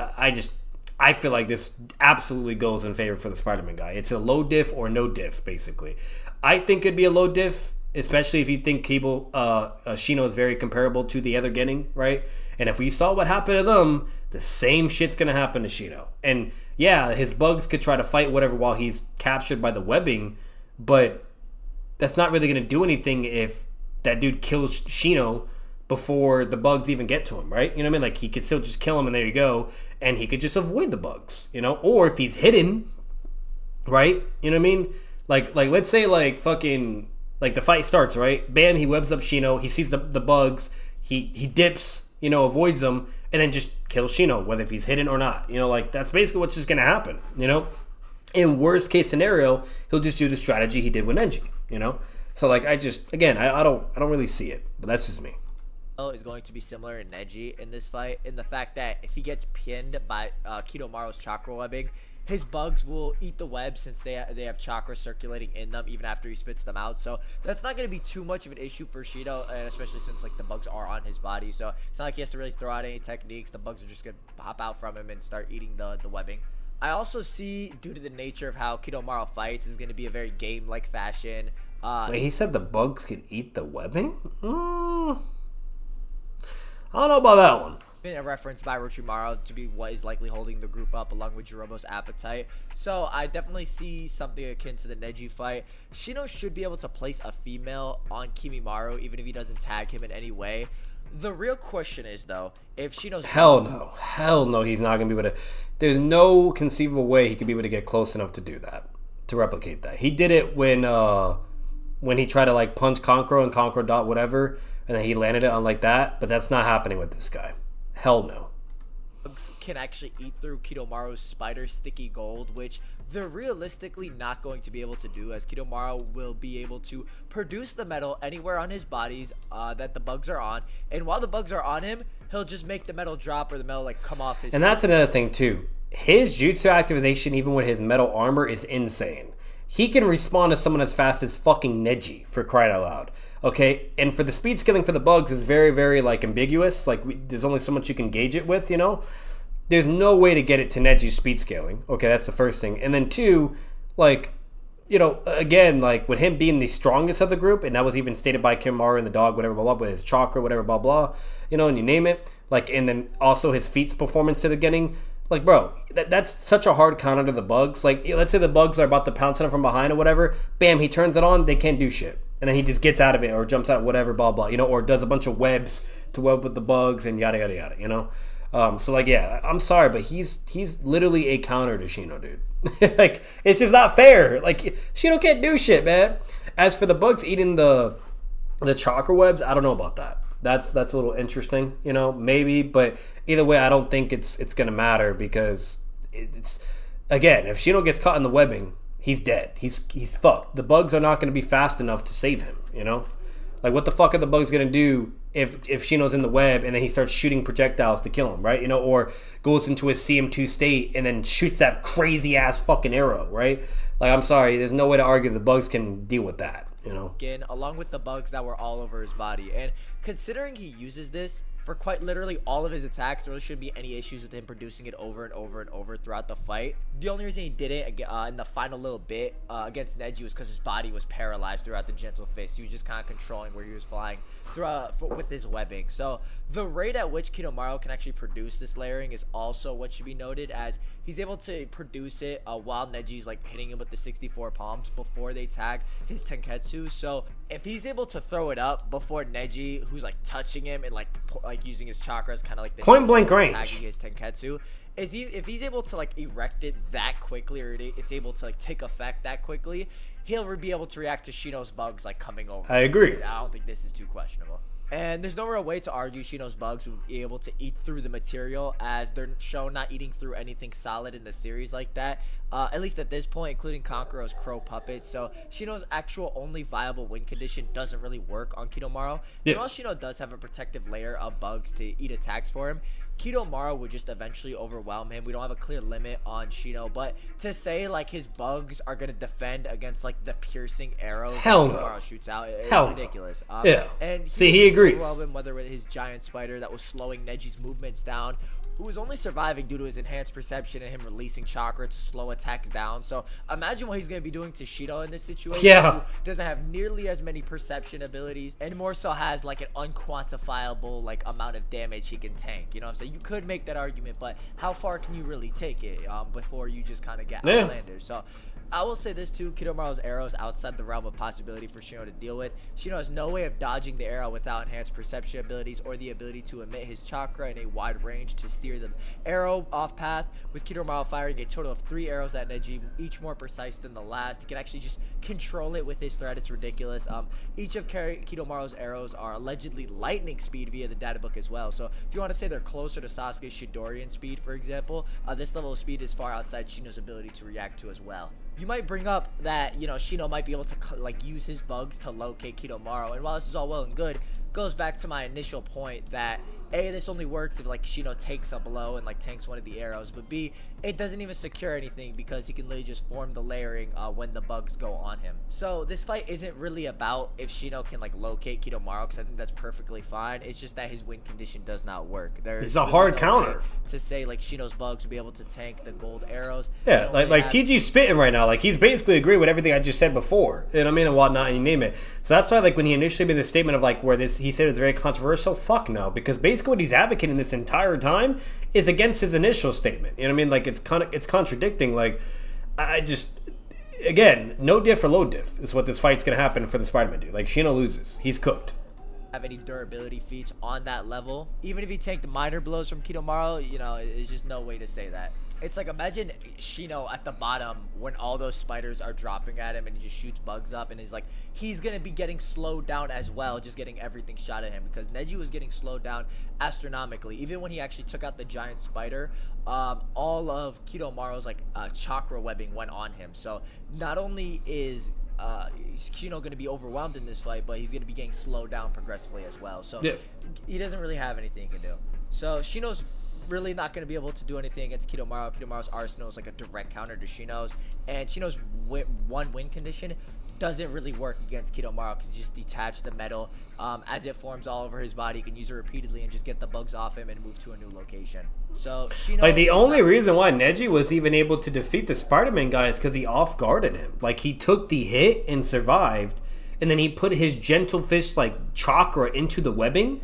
A: I feel like this absolutely goes in favor for the Spider-Man guy. It's a low diff or no diff, basically. I think it'd be a low diff, especially if you think Shino is very comparable to the other Getting, right? And if we saw what happened to them, the same shit's gonna happen to Shino. And yeah, his bugs could try to fight whatever while he's captured by the webbing, but that's not really gonna do anything if that dude kills Shino before the bugs even get to him, right? You know what I mean? Like, he could still just kill him and there you go, and he could just avoid the bugs, you know? Or if he's hidden, right? You know what I mean? Like let's say like fucking like the fight starts, right? Bam, he webs up Shino, he sees the bugs, he dips, you know, avoids them, and then just kills Shino, whether if he's hidden or not. You know, like that's basically what's just gonna happen, you know? In worst case scenario, he'll just do the strategy he did with Nenji, you know? So like I don't really see it, but that's just me.
B: Is going to be similar to Neji in this fight, in the fact that if he gets pinned by Kidomaru's chakra webbing, his bugs will eat the web since they have chakra circulating in them even after he spits them out. So that's not going to be too much of an issue for Shido, and especially since like the bugs are on his body. So it's not like he has to really throw out any techniques. The bugs are just going to pop out from him and start eating the webbing. I also see, due to the nature of how Kidomaru fights, is going to be a very game-like fashion.
A: Wait, he said the bugs could eat the webbing? I don't know about that one.
B: Been a reference by Orochimaru to be what is likely holding the group up along with Jirobo's appetite. So I definitely see something akin to the Neji fight. Shino should be able to place a female on Kimimaru even if he doesn't tag him in any way. The real question is though, if Shino's
A: hell no, he's not gonna be able to. There's no conceivable way he could be able to get close enough to do that, to replicate that. He did it when he tried to like punch Kankuro and Kankuro dot whatever, and then he landed it on like that, but that's not happening with this guy. Hell no.
B: Bugs can actually eat through Kidomaru's spider sticky gold, which they're realistically not going to be able to do, as Kidomaru will be able to produce the metal anywhere on his bodies that the bugs are on, and while the bugs are on him, he'll just make the metal drop or the metal like come off his
A: And that's another thing too. His jutsu activation, even with his metal armor, is insane. He can respond to someone as fast as fucking Neji, for crying out loud. Okay, and for the speed scaling for the bugs is very, very like ambiguous. Like there's only so much you can gauge it with, you know. There's no way to get it to Neji's speed scaling. Okay, that's the first thing. And then two, like, you know, again, like with him being the strongest of the group, and that was even stated by Kimaru and the dog, whatever, blah blah, with his chakra, whatever, blah blah, you know, and you name it. Like, and then also his feats performance to the beginning. Like, bro, that's such a hard counter to the bugs. Like, let's say the bugs are about to pounce on him from behind or whatever. Bam, he turns it on. They can't do shit. And then he just gets out of it or jumps out, whatever, blah, blah, you know, or does a bunch of webs to web with the bugs and yada, yada, yada, you know? So, like, yeah, I'm sorry, but he's literally a counter to Shino, dude. Like, it's just not fair. Like, Shino can't do shit, man. As for the bugs eating the chakra webs, I don't know about that. That's a little interesting, you know, maybe, but either way, I don't think it's gonna matter because it's again, if Shino gets caught in the webbing, he's dead. He's fucked. The bugs are not gonna be fast enough to save him, you know? Like what the fuck are the bugs gonna do if Shino's in the web and then he starts shooting projectiles to kill him, right? You know, or goes into his CM2 state and then shoots that crazy ass fucking arrow, right? Like I'm sorry, there's no way to argue the bugs can deal with that, you know?
B: Again, along with the bugs that were all over his body. And considering he uses this for quite literally all of his attacks, there really shouldn't be any issues with him producing it over and over and over throughout the fight. The only reason he didn't in the final little bit against Neji was because his body was paralyzed throughout the gentle fist. He was just kind of controlling where he was flying with his webbing. So the rate at which Kidomaru can actually produce this layering is also what should be noted, as he's able to produce it while Neji's like hitting him with the 64 palms before they tag his Tenketsu. So if he's able to throw it up before Neji, who's like touching him and like using his chakras, kind of like the
A: point blank range,
B: tagging his Tenketsu, if he's able to like erect it that quickly, or it's able to like take effect that quickly, he'll be able to react to Shino's bugs like coming over.
A: I agree.
B: I don't think this is too questionable. And there's no real way to argue Shino's bugs will be able to eat through the material, as they're shown not eating through anything solid in the series like that. At least at this point, including Kankuro's crow puppet. So Shino's actual only viable win condition doesn't really work on Kidomaru.
A: Yeah.
B: And while Shino does have a protective layer of bugs to eat attacks for him, Kidomaru would just eventually overwhelm him. We don't have a clear limit on Shino, but to say like his bugs are gonna defend against like the piercing arrows Kidomaru shoots out, it's ridiculous.
A: Yeah.
B: And
A: he agrees.
B: Him, whether with his giant spider that was slowing Neji's movements down, who is only surviving due to his enhanced perception and him releasing chakra to slow attacks down. So imagine what he's going to be doing to Shino in this situation.
A: Yeah.
B: Who doesn't have nearly as many perception abilities and more so has like an unquantifiable like amount of damage he can tank. You know what I'm saying? You could make that argument, but how far can you really take it before you just kind of get outlanders? So I will say this too, Kidomaru's arrow is outside the realm of possibility for Shino to deal with. Shino has no way of dodging the arrow without enhanced perception abilities or the ability to emit his chakra in a wide range to steer the arrow off path, with Kidomaru firing a total of 3 arrows at Neji, each more precise than the last. He can actually just control it with his threat. It's ridiculous. Each of Kidomaru's arrows are allegedly lightning speed via the data book as well. So if you want to say they're closer to Sasuke's Shidorian speed, for example, this level of speed is far outside Shino's ability to react to as well. You might bring up that, you know, Shino might be able to like use his bugs to locate Kidomaru, and while this is all well and good, goes back to my initial point that A, this only works if like Shino takes a blow and like tanks one of the arrows, but B, it doesn't even secure anything because he can literally just form the layering when the bugs go on him. So this fight isn't really about if Shino can like locate Kidomaru, because I think that's perfectly fine. It's just that his win condition does not work.
A: It's a hard counter
B: to say like Shino's bugs would be able to tank the gold arrows.
A: Yeah, like TG's spitting right now. Like he's basically agreeing with everything I just said before, and I mean and whatnot, and you name it. So that's why like when he initially made the statement of like where this he said it was very controversial. Fuck no, because basically what he's advocating this entire time is against his initial statement. You know what I mean? Like it's contradicting. Like I just, again, no diff or low diff is what this fight's gonna happen for the Spider-Man dude. Like Shino loses, he's cooked.
B: Have any durability feats on that level, even if he tanked minor blows from Kidomaru, you know, there's just no way to say that. It's like, imagine Shino at the bottom when all those spiders are dropping at him and he just shoots bugs up, and he's gonna be getting slowed down as well, just getting everything shot at him, because Neji was getting slowed down astronomically. Even when he actually took out the giant spider, all of Kidomaru's like chakra webbing went on him. So not only is Shino going to be overwhelmed in this fight, but he's going to be getting slowed down progressively as well. So yeah, he doesn't really have anything he can do. So Shino's really not going to be able to do anything against Kidomaru. Kidomaru's arsenal is like a direct counter to Shino's, and Shino's one win condition doesn't really work against Kidomaru because he just detached the metal as it forms all over his body. He can use it repeatedly and just get the bugs off him and move to a new location. So Shino,
A: like the only reason why Neji was even able to defeat the Spider-Man guy is because he off-guarded him. Like he took the hit and survived, and then he put his gentle fist like chakra into the webbing,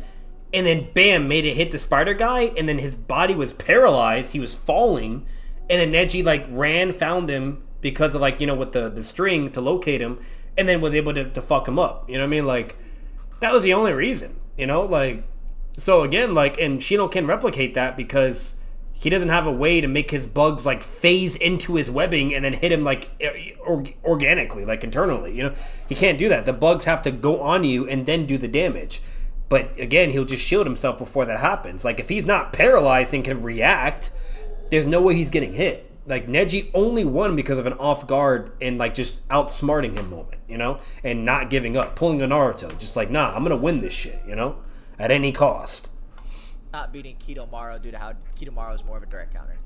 A: and then bam, made it hit the spider guy, and then his body was paralyzed, he was falling, and then Neji like ran, found him because of like, you know, with the string to locate him, and then was able to fuck him up. You know what I mean? Like that was the only reason, you know, like. So again, like, and Shino can replicate that because he doesn't have a way to make his bugs like phase into his webbing and then hit him like organically, like internally. You know, he can't do that. The bugs have to go on you and then do the damage. But again, he'll just shield himself before that happens. Like if he's not paralyzed and can react, there's no way he's getting hit. Like Neji only won because of an off guard and like just outsmarting him moment, you know, and not giving up, pulling a Naruto, just like, nah, I'm gonna win this shit, you know. At any cost.
B: Not beating Kidomaru due to how Kidomaru is more of a direct counter.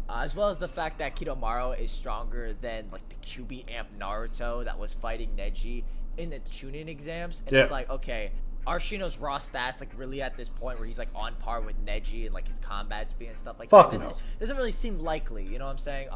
B: As well as the fact that Kidomaru is stronger than like the QB Amp Naruto that was fighting Neji in the Chunin exams. And it's like, okay, are Shino's raw stats like really at this point where he's like on par with Neji and like his combat speed and stuff like
A: that?
B: No. Doesn't really seem likely, you know what I'm saying?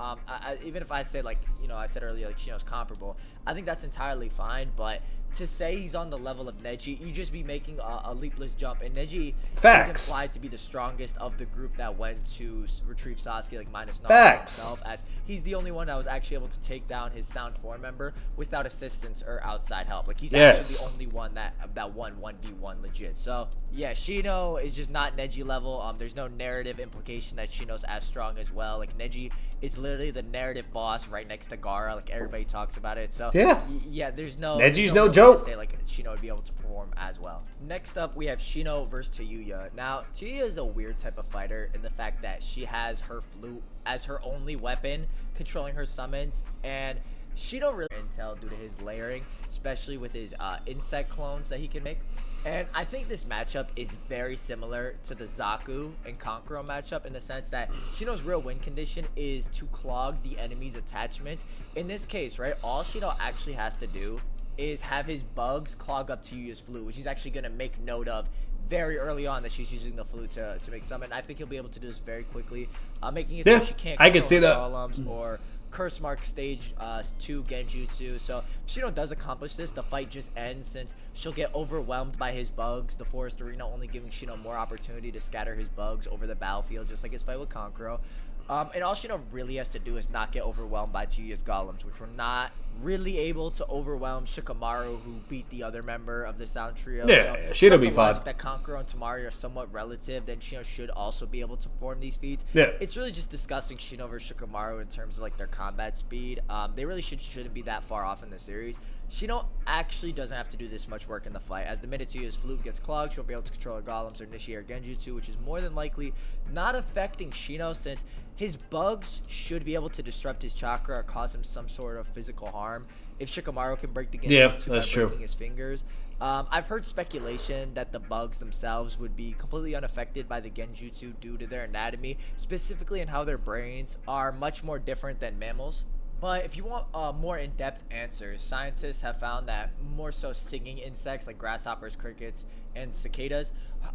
B: Even if I say like, you know, I said earlier like Shino's comparable, I think that's entirely fine, but to say he's on the level of Neji, you just be making a leapless jump, and Neji is implied to be the strongest of the group that went to retrieve Sasuke, like minus Naruto himself, as he's the only one that was actually able to take down his Sound 4 member without assistance or outside help. Like he's actually the only one that won 1v1 legit. So yeah, Shino is just not Neji level. There's no narrative implication that Shino's as strong as well. Like Neji is literally the narrative boss right next to Gaara. Like everybody talks about it. So yeah, there's no
A: Neji's no joke.
B: To say like Shino would be able to perform as well. Next up, we have Shino versus Tayuya. Now, Tayuya is a weird type of fighter in the fact that she has her flute as her only weapon, controlling her summons, and Shino really intel due to his layering, especially with his insect clones that he can make. And I think this matchup is very similar to the Zaku and Kankuro matchup in the sense that Shino's real win condition is to clog the enemy's attachments. In this case, right, all Shino actually has to do is have his bugs clog up Tayuya's flute, which he's actually going to make note of very early on that she's using the flute to make summon. I think he'll be able to do this very quickly, making it
A: Yeah,
B: so she can't
A: I can see
B: control
A: that.
B: her golems or curse mark stage 2 genjutsu. So if Shino does accomplish this, the fight just ends since she'll get overwhelmed by his bugs, the forest arena only giving Shino more opportunity to scatter his bugs over the battlefield, just like his fight with Kankuro. And all Shino really has to do is not get overwhelmed by Tayuya's golems, which were not really able to overwhelm Shikamaru, who beat the other member of the Sound Trio.
A: Yeah,
B: so,
A: yeah, Shino be fine.
B: That Kankuro and Tamari are somewhat relative, then Shino should also be able to perform these feats.
A: Yeah.
B: It's really just discussing Shino versus Shikamaru in terms of like their combat speed. They really shouldn't be that far off in the series. Shino actually doesn't have to do this much work in the fight. As the minute Tayuya's flute gets clogged, she'll be able to control her golems or initiate her genjutsu, which is more than likely not affecting Shino since his bugs should be able to disrupt his chakra or cause him some sort of physical harm. If Shikamaru can break the genjutsu by breaking his fingers. I've heard speculation that the bugs themselves would be completely unaffected by the genjutsu due to their anatomy, specifically in how their brains are much more different than mammals. But if you want more in-depth answers, scientists have found that more so singing insects like grasshoppers, crickets, and cicadas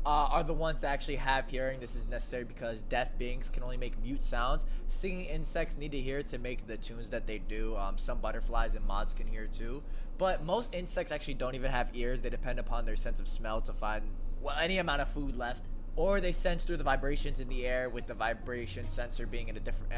B: are the ones that actually have hearing. This is necessary because deaf beings can only make mute sounds. Singing insects need to hear to make the tunes that they do. Some butterflies and moths can hear too. But most insects actually don't even have ears. They depend upon their sense of smell to find any amount of food left. Or they sense through the vibrations in the air, with the vibration sensor being in a different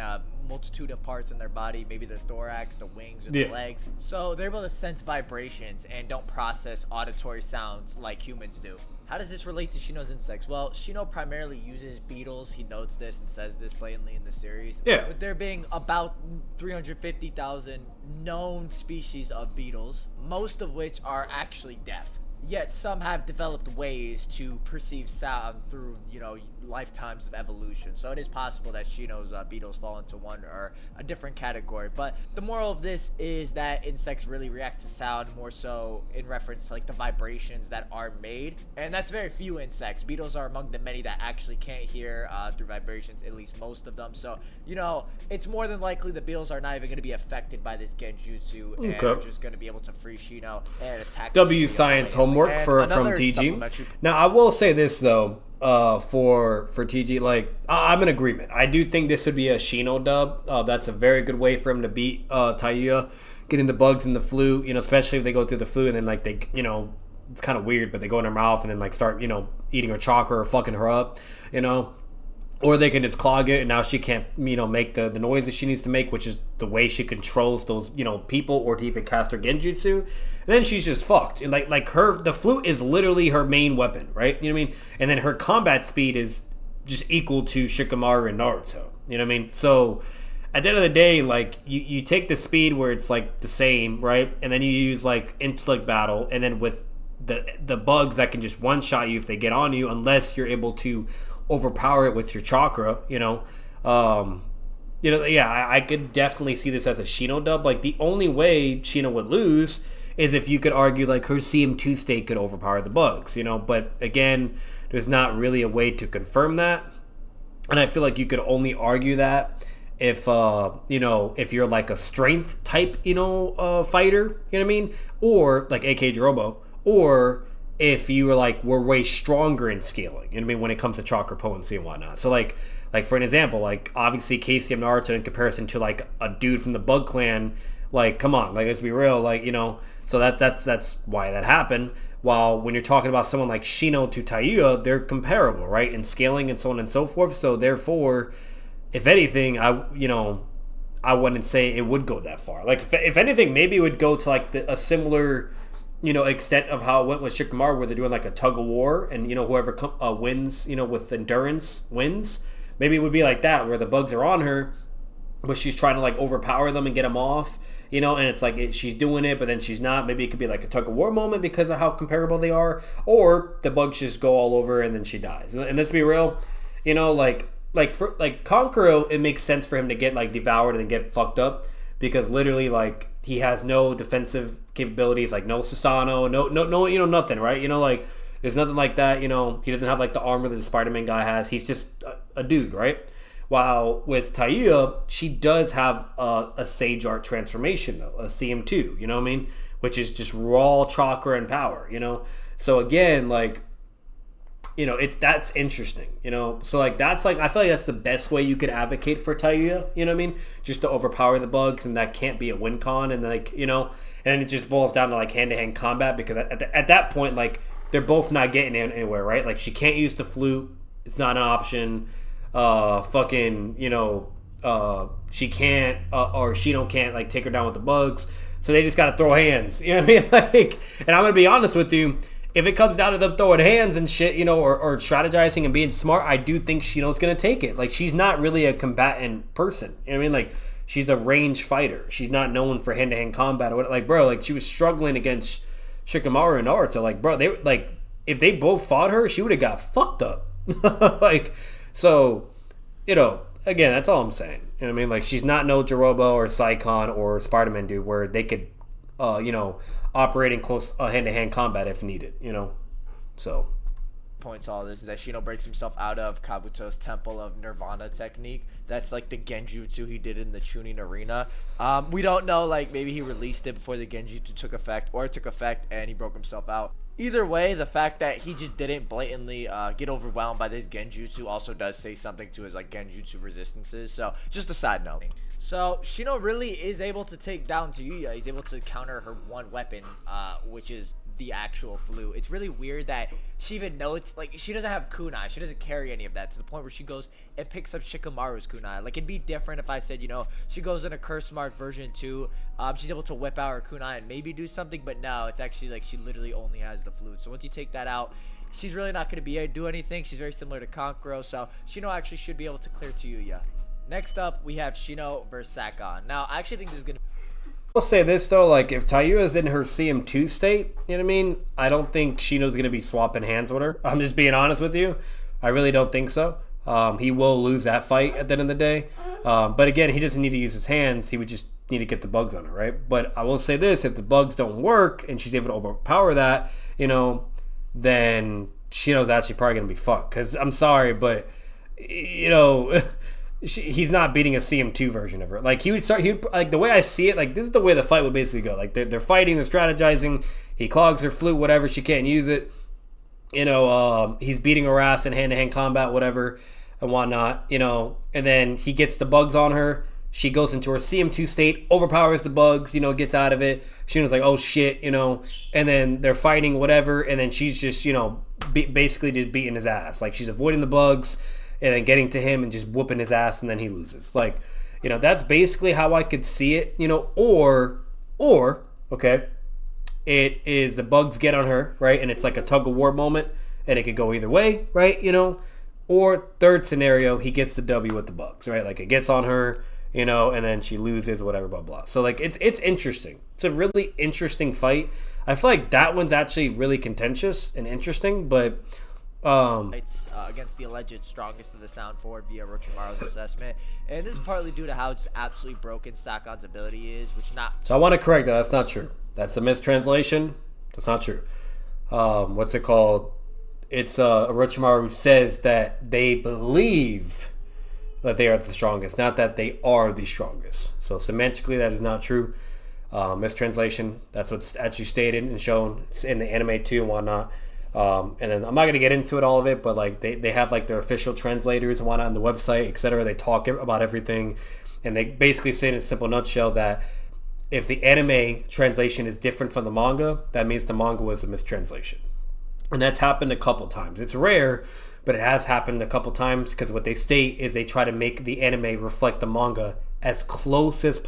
B: multitude of parts in their body, maybe the thorax, the wings, or the legs. So they're able to sense vibrations and don't process auditory sounds like humans do. How does this relate to Shino's insects? Well, Shino primarily uses beetles. He notes this and says this plainly in the series.
A: Yeah.
B: With there being about 350,000 known species of beetles, most of which are actually deaf. Yet some have developed ways to perceive sound through, lifetimes of evolution. So it is possible that Shino's beetles fall into one or a different category. But the moral of this is that insects really react to sound more so in reference to like the vibrations that are made. And that's very few insects. Beetles are among the many that actually can't hear through vibrations, at least most of them. So, it's more than likely the beetles are not even going to be affected by this genjutsu. And are just going to be able to free Shino and attack.
A: W science homework from TG. Now, I will say this, though. For TG, like I'm in agreement. I do think this would be a Shino dub. That's a very good way for him to beat Tayuya, getting the bugs in the flute. Especially if they go through the flute and then like they, it's kind of weird, but they go in her mouth and then like start, eating her chakra or fucking her up, Or they can just clog it, and now she can't, make the noise that she needs to make, which is the way she controls those, people, or to even cast her genjutsu. And then she's just fucked. And the flute is literally her main weapon, right? You know what I mean? And then her combat speed is just equal to Shikamaru and Naruto. You know what I mean? So at the end of the day, like you take the speed where it's like the same, right? And then you use like intellect battle, and then with the bugs that can just one shot you if they get on you, unless you're able to overpower it with your chakra, I could definitely see this as a Shino dub. Like the only way Shino would lose is if you could argue like her CM2 state could overpower the bugs, but again, there's not really a way to confirm that. And I feel like you could only argue that if if you're like a strength type, fighter, you know what I mean? Or like AK Jirobo, or if you were way stronger in scaling, you know what I mean, when it comes to chakra potency and whatnot. So like for an example, like obviously KCM Naruto in comparison to like a dude from the Bug Clan, like come on, like let's be real, like so that's why that happened. While when you're talking about someone like Shino to Tayuya, they're comparable, right, in scaling and so on and so forth. So therefore, if anything, I wouldn't say it would go that far. Like if anything, maybe it would go to like a similar extent of how it went with Shikamaru, where they're doing like a tug of war, and whoever wins, with endurance wins. Maybe it would be like that, where the bugs are on her, but she's trying to like overpower them and get them off, and it's like she's doing it, but then she's not. Maybe it could be like a tug of war moment because of how comparable they are, or the bugs just go all over and then she dies. And let's be real, like Kankuro, it makes sense for him to get like devoured and get fucked up, because literally like he has no defensive capabilities, like no Susanoo, no nothing, right? Like there's nothing like that. He doesn't have like the armor that the Spider-Man guy has. He's just a dude, right? While with Tayuya, she does have a Sage Art transformation though, a CM2, you know what I mean? Which is just raw chakra and power, So again, like that's interesting, so like that's like I feel like that's the best way you could advocate for Taiya, you know what I mean, just to overpower the bugs, and that can't be a win con, and like and it just boils down to like hand-to-hand combat, because at that point, like, they're both not getting anywhere, right? Like, she can't use the flute, it's not an option. She can't, or Shino can't like take her down with the bugs, so they just gotta throw hands, you know what I mean? Like, and I'm gonna be honest with you, if it comes down to them throwing hands and shit, or strategizing and being smart, I do think Shino's going to take it. Like, she's not really a combatant person. You know what I mean? Like, she's a range fighter. She's not known for hand-to-hand combat. Or what. Like, bro, like, she was struggling against Shikamaru and Naruto. Like, bro, if they both fought her, she would have got fucked up. Like, so, again, that's all I'm saying. You know what I mean? Like, she's not no Jirobo or Saikon or Spider-Man dude where they could, operating close hand-to-hand combat if needed, so
B: points all this is that Shino breaks himself out of Kabuto's Temple of Nirvana technique. That's like the genjutsu he did in the Chunin arena. We don't know, like, maybe he released it before the genjutsu took effect, or it took effect and he broke himself out. Either way, the fact that he just didn't blatantly get overwhelmed by this genjutsu also does say something to his like genjutsu resistances. So just a side note. So Shino really is able to take down Tayuya. He's able to counter her one weapon, which is the actual flute. It's really weird that she even knows, like, she doesn't have kunai. She doesn't carry any of that, to the point where she goes and picks up Shikamaru's kunai. Like, it'd be different if I said, she goes in a Curse Mark version 2. She's able to whip out her kunai and maybe do something, but no, it's actually like she literally only has the flute. So once you take that out, she's really not going to be able to do anything. She's very similar to Kankuro, so Shino actually should be able to clear Tayuya. Next up, we have Shino versus Sakon. Now, I actually think this is going to...
A: I'll say this, though, like, if Tayuya's in her CM2 state, you know what I mean? I don't think Shino's going to be swapping hands with her. I'm just being honest with you. I really don't think so. He will lose that fight at the end of the day. But again, he doesn't need to use his hands. He would just need to get the bugs on her, right? But I will say this, if the bugs don't work and she's able to overpower that, then Shino's actually probably going to be fucked. Because I'm sorry, but, he's not beating a CM2 version of her. Like, like, the way I see it, like, this is the way the fight would basically go. Like, they're fighting, they're strategizing, he clogs her flute, whatever, she can't use it. He's beating her ass in hand-to-hand combat, whatever, and whatnot, and then he gets the bugs on her. She goes into her CM2 state, overpowers the bugs, gets out of it. Shino's like, oh shit, and then they're fighting, whatever, and then she's just, basically just beating his ass. Like, she's avoiding the bugs, and then getting to him and just whooping his ass, and then he loses. Like, that's basically how I could see it, or, okay, it is the bugs get on her, right, and it's like a tug-of-war moment, and it could go either way, right, or third scenario, he gets the W with the bugs, right, like, it gets on her, and then she loses, whatever, blah, blah. So, like, it's interesting. It's a really interesting fight. I feel like that one's actually really contentious and interesting, but...
B: It's against the alleged strongest of the Sound Forward via Orochimaru's assessment, and this is partly due to how just absolutely broken Sakon's ability is, which not.
A: So I want to correct that. That's not true. That's a mistranslation. That's not true. What's it called? It's Orochimaru says that they believe that they are the strongest, not that they are the strongest. So semantically, that is not true. Mistranslation. That's what's actually stated and shown. It's in the anime too and whatnot. And then I'm not going to get into it, all of it, but like they have like their official translators and whatnot on the website, etc. They talk about everything, and they basically say in a simple nutshell that if the anime translation is different from the manga, that means the manga was a mistranslation. And that's happened a couple times. It's rare, but it has happened a couple times, because what they state is they try to make the anime reflect the manga as close as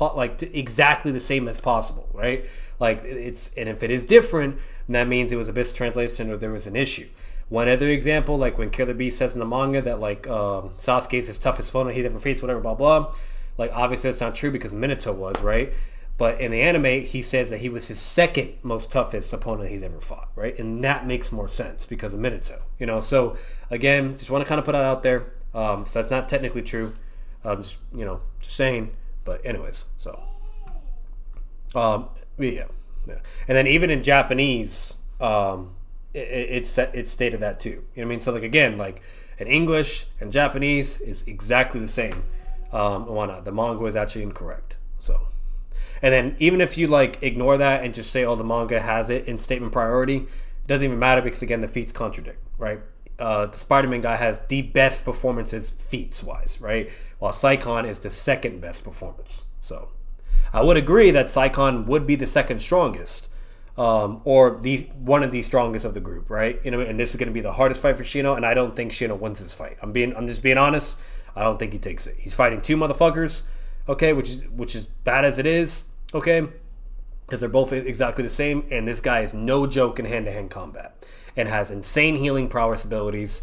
A: exactly the same as possible, right? Like, and if it is different, that means it was a mistranslation or there was an issue. One other example, like when Killer Bee says in the manga that like Sasuke is his toughest opponent he's ever faced, whatever, blah blah. Like, obviously that's not true because Minato was, right? But in the anime, he says that he was his second most toughest opponent he's ever fought, right? And that makes more sense because of Minato, So again, just want to kind of put that out there. So that's not technically true. Just saying. But anyways, so yeah. And then even in Japanese, it's stated that too. You know what I mean? So like, again, like in English and Japanese is exactly the same. And whatnot. The manga is actually incorrect. So, and then even if you like ignore that and just say, oh, the manga has it in statement priority, it doesn't even matter because again, the feats contradict, right? the Spider-Man guy has the best performances feats-wise, right? While Saikon is the second best performance. So I would agree that Saikon would be the second strongest, or one of the strongest of the group, right? And this is going to be the hardest fight for Shino, and I don't think Shino wins this fight. I'm just being honest. I don't think he takes it. He's fighting two motherfuckers, okay, which is bad as it is, okay, because they're both exactly the same, and this guy is no joke in hand-to-hand combat and has insane healing prowess abilities.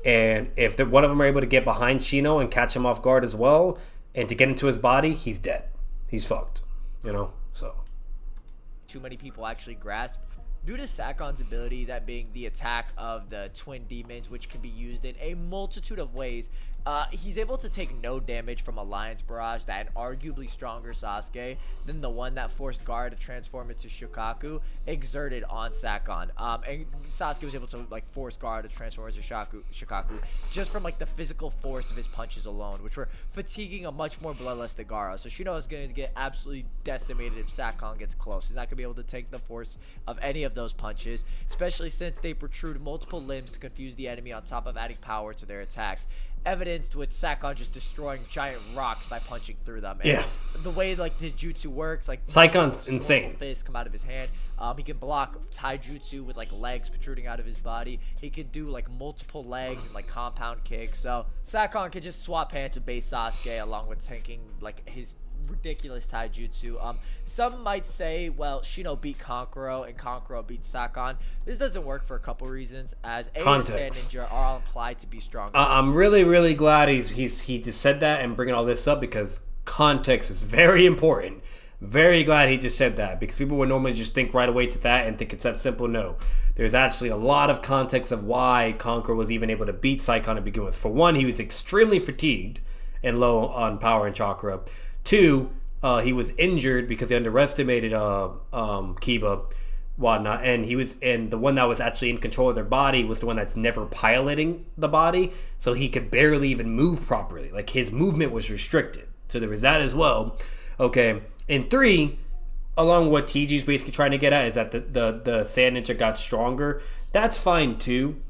A: And if one of them are able to get behind Shino and catch him off guard as well, and to get into his body, he's dead. He's fucked, so.
B: Too many people actually grasp. Due to Sakon's ability, that being the attack of the twin demons, which can be used in a multitude of ways, he's able to take no damage from Alliance Barrage, that an arguably stronger Sasuke than the one that forced Gaara to transform into Shukaku exerted on Sakon. And Sasuke was able to force Gaara to transform into Shukaku just from the physical force of his punches alone, which were fatiguing a much more bloodlusted Gaara. So Shino is going to get absolutely decimated if Sakon gets close. He's not going to be able to take the force of any of those punches, especially since they protrude multiple limbs to confuse the enemy on top of adding power to their attacks, evidenced with Sakon just destroying giant rocks by punching through them. And the way his jutsu works,
A: Saikon's insane.
B: Fists come out of his hand. He can block taijutsu with legs protruding out of his body. He can do multiple legs and compound kicks. So Sakon can just swap hands with base Sasuke along with tanking his ridiculous taijutsu. Some might say, well, Shino beat Kankuro and Kankuro beat Sakon. This doesn't work for a couple reasons, as A and Sand Ninja are all implied to be stronger.
A: I'm really, really glad he just said that and bringing all this up, because context is very important. Very glad he just said that, because people would normally just think right away to that and think it's that simple. No, there's actually a lot of context of why Kankuro was even able to beat Saikon to begin with. For one, he was extremely fatigued and low on power and chakra. Two, he was injured because he underestimated Kiba, whatnot, and the one that was actually in control of their body was the one that's never piloting the body, so he could barely even move properly. His movement was restricted, so there was that as well. Okay, and three, along with what TG's basically trying to get at, is that the Sand Ninja got stronger. That's fine too.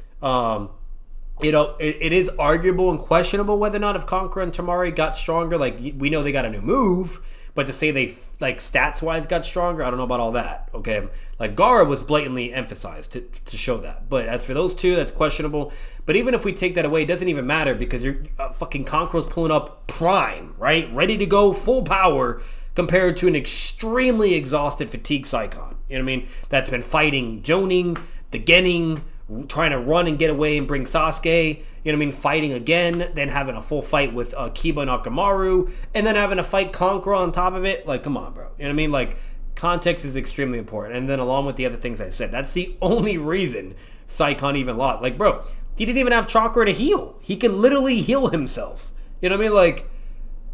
A: It is arguable and questionable whether or not if Kankuro and Tamari got stronger. We know they got a new move, but to say they stats wise got stronger, I don't know about all that. Okay, Gaara was blatantly emphasized to show that, but as for those two, that's questionable. But even if we take that away, it doesn't even matter, because you're fucking Kankuro's pulling up prime, right, ready to go full power, compared to an extremely exhausted, fatigued Saikon. You know what I mean? That's been fighting Jonin, the Genin, trying to run and get away and bring Sasuke, you know what I mean, fighting again, then having a full fight with Kiba and Akamaru, and then having to fight Kankuro on top of it. Come on, bro. You know what I mean? Context is extremely important. And then along with the other things I said, that's the only reason Saikon even lost. Bro, he didn't even have chakra to heal. He could literally heal himself. You know what I mean?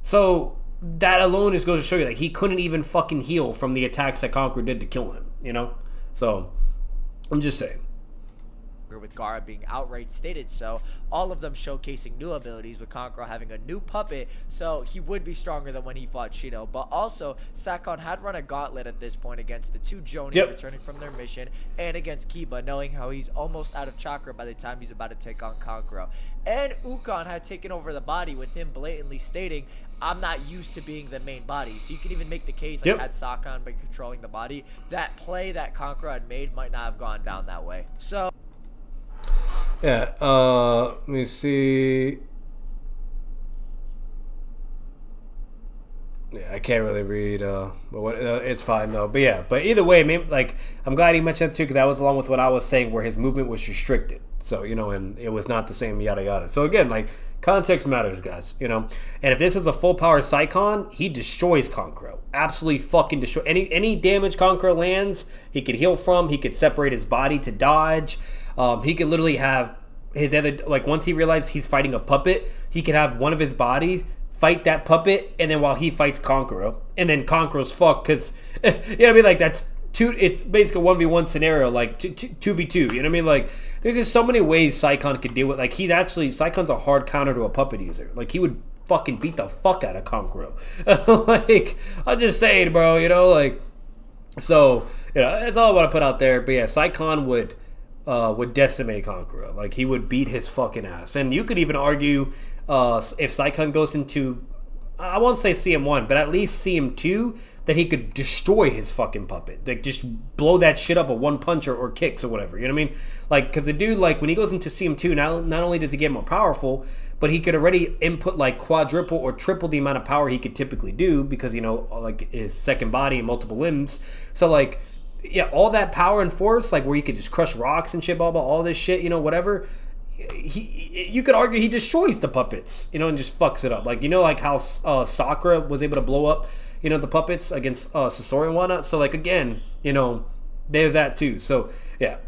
A: So that alone just goes to show you, he couldn't even fucking heal from the attacks that Kankuro did to kill him, you know? So, I'm just saying.
B: With Gaara being outright stated so, all of them showcasing new abilities, with Kankuro having a new puppet, so he would be stronger than when he fought Shino. But also, Sakon had run a gauntlet at this point against the two Jonin returning from their mission, and against Kiba, knowing how he's almost out of chakra by the time he's about to take on Kankuro. And Ukon had taken over the body, with him blatantly stating, I'm not used to being the main body. So you can even make the case, had Sakon been controlling the body, that play that Kankuro had made might not have gone down that way. So
A: yeah, let me see. Yeah, I can't really read, but it's fine though. But yeah, but either way, I'm glad he mentioned that too, because that was along with what I was saying, where his movement was restricted. So, and it was not the same, yada yada. So again, context matters, guys, And if this was a full power Saikon, he destroys Kankuro. Absolutely fucking destroy. Any damage Kankuro lands, he could heal from. He could separate his body to dodge. He could literally have his other, once he realizes he's fighting a puppet, he could have one of his bodies fight that puppet, and then while he fights Kankuro, and then Kankuro's fucked, because, you know what I mean? That's two, it's basically a 1v1 scenario, 2v2, you know what I mean? There's just so many ways Saikon could deal with, Saikon's a hard counter to a puppet user. He would fucking beat the fuck out of Kankuro. I'm just saying, bro, so, that's all I want to put out there. But yeah, Saikon would would decimate Conqueror. Like, he would beat his fucking ass. And you could even argue if Saikon goes into, I won't say CM1, but at least CM2, that he could destroy his fucking puppet. Like, just blow that shit up with one punch or kicks or whatever. You know what I mean? Like, because the dude, like, when he goes into CM2, not only does he get more powerful, but he could already input, like, quadruple or triple the amount of power he could typically do because, you know, like, his second body and multiple limbs. So, like, yeah, all that power and force, like, where he could just crush rocks and shit, blah, blah, all this shit, you know, whatever. You could argue he destroys the puppets, you know, and just fucks it up. Like, you know, like how Sakura was able to blow up, you know, the puppets against Sasori and whatnot. So, like, again, you know, there's that too. So, yeah,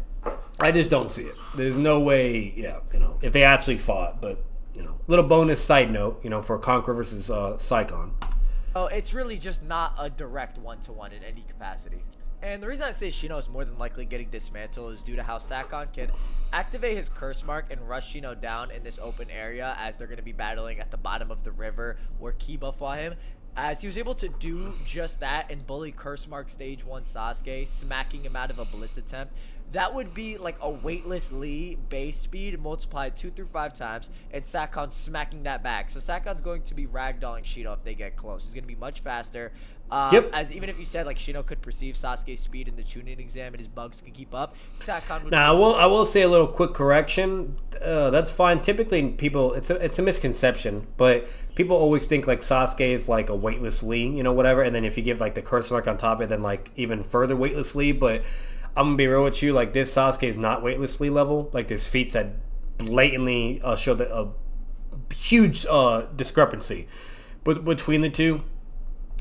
A: I just don't see it. There's no way, yeah, you know, if they actually fought. But, you know, little bonus side note, you know, for Conqueror versus Saikon.
B: Oh, it's really just not a direct one-to-one in any capacity. And the reason I say Shino is more than likely getting dismantled is due to how Sakon can activate his curse mark and rush Shino down in this open area as they're going to be battling at the bottom of the river where Kiba fought him. As he was able to do just that and bully curse mark stage 1 Sasuke, smacking him out of a blitz attempt. That would be like a weightless Lee base speed multiplied 2 through 5 times, and Sakon smacking that back. So Sakon's going to be ragdolling Shino if they get close. He's going to be much faster.
A: Yep.
B: As even if you said like Shino could perceive Sasuke's speed in the Chunin exam and his bugs could keep up, Sakon would.
A: Now I will say a little quick correction. That's fine. Typically, people it's a misconception, but people always think like Sasuke is like a weightless Lee, you know, whatever. And then if you give like the curse mark on top of it, then like even further weightless Lee. But I'm gonna be real with you, like this Sasuke is not weightless Lee level. Like there's feats that blatantly show a huge discrepancy between the two.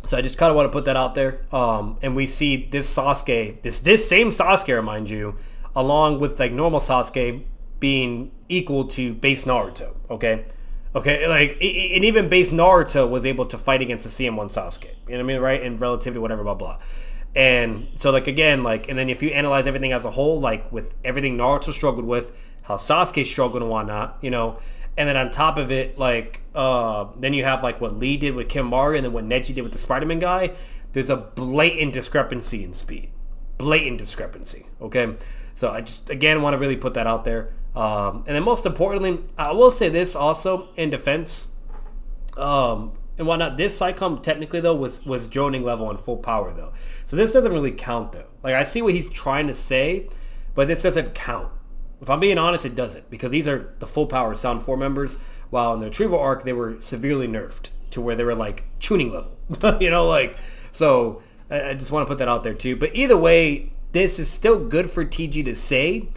A: So I just kind of want to put that out there. And we see this Sasuke, this same Sasuke, remind you, along with like normal Sasuke being equal to base Naruto. Okay, like and even base Naruto was able to fight against the CM1 Sasuke. You know what I mean, right? And relativity, whatever, blah blah. And so like again, like, and then if you analyze everything as a whole, like with everything Naruto struggled with, how Sasuke struggled and whatnot, you know. And then on top of it, like, then you have like what Lee did with Kimari and then what Neji did with the Spider-Man guy. There's a blatant discrepancy in speed. Blatant discrepancy, okay? So I just, again, want to really put that out there. And then most importantly, I will say this also in defense. And whatnot, this Saikon technically, though, was droning level on full power, though. So this doesn't really count, though. Like, I see what he's trying to say, but this doesn't count. If I'm being honest, it doesn't, because these are the full power Sound 4 members, while in the Retrieval arc, they were severely nerfed to where they were like tuning level, you know, like, so I just want to put that out there too. But either way, this is still good for TG to say,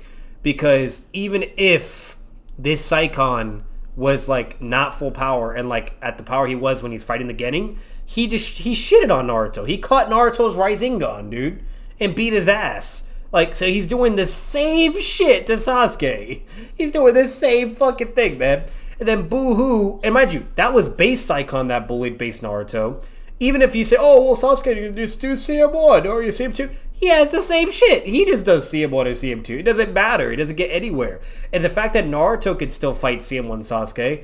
A: because even if this Saikon was like not full power and like at the power he was when he's fighting the Genin, he shitted on Naruto. He caught Naruto's Rasengan, dude, and beat his ass. Like, so he's doing the same shit to Sasuke. He's doing the same fucking thing, man. And then boo-hoo. And mind you, that was base Saikon that bullied base Naruto. Even if you say, oh, well, Sasuke, you just do CM1 or you CM2. He has the same shit. He just does CM1 or CM2. It doesn't matter. It doesn't get anywhere. And the fact that Naruto could still fight CM1 Sasuke,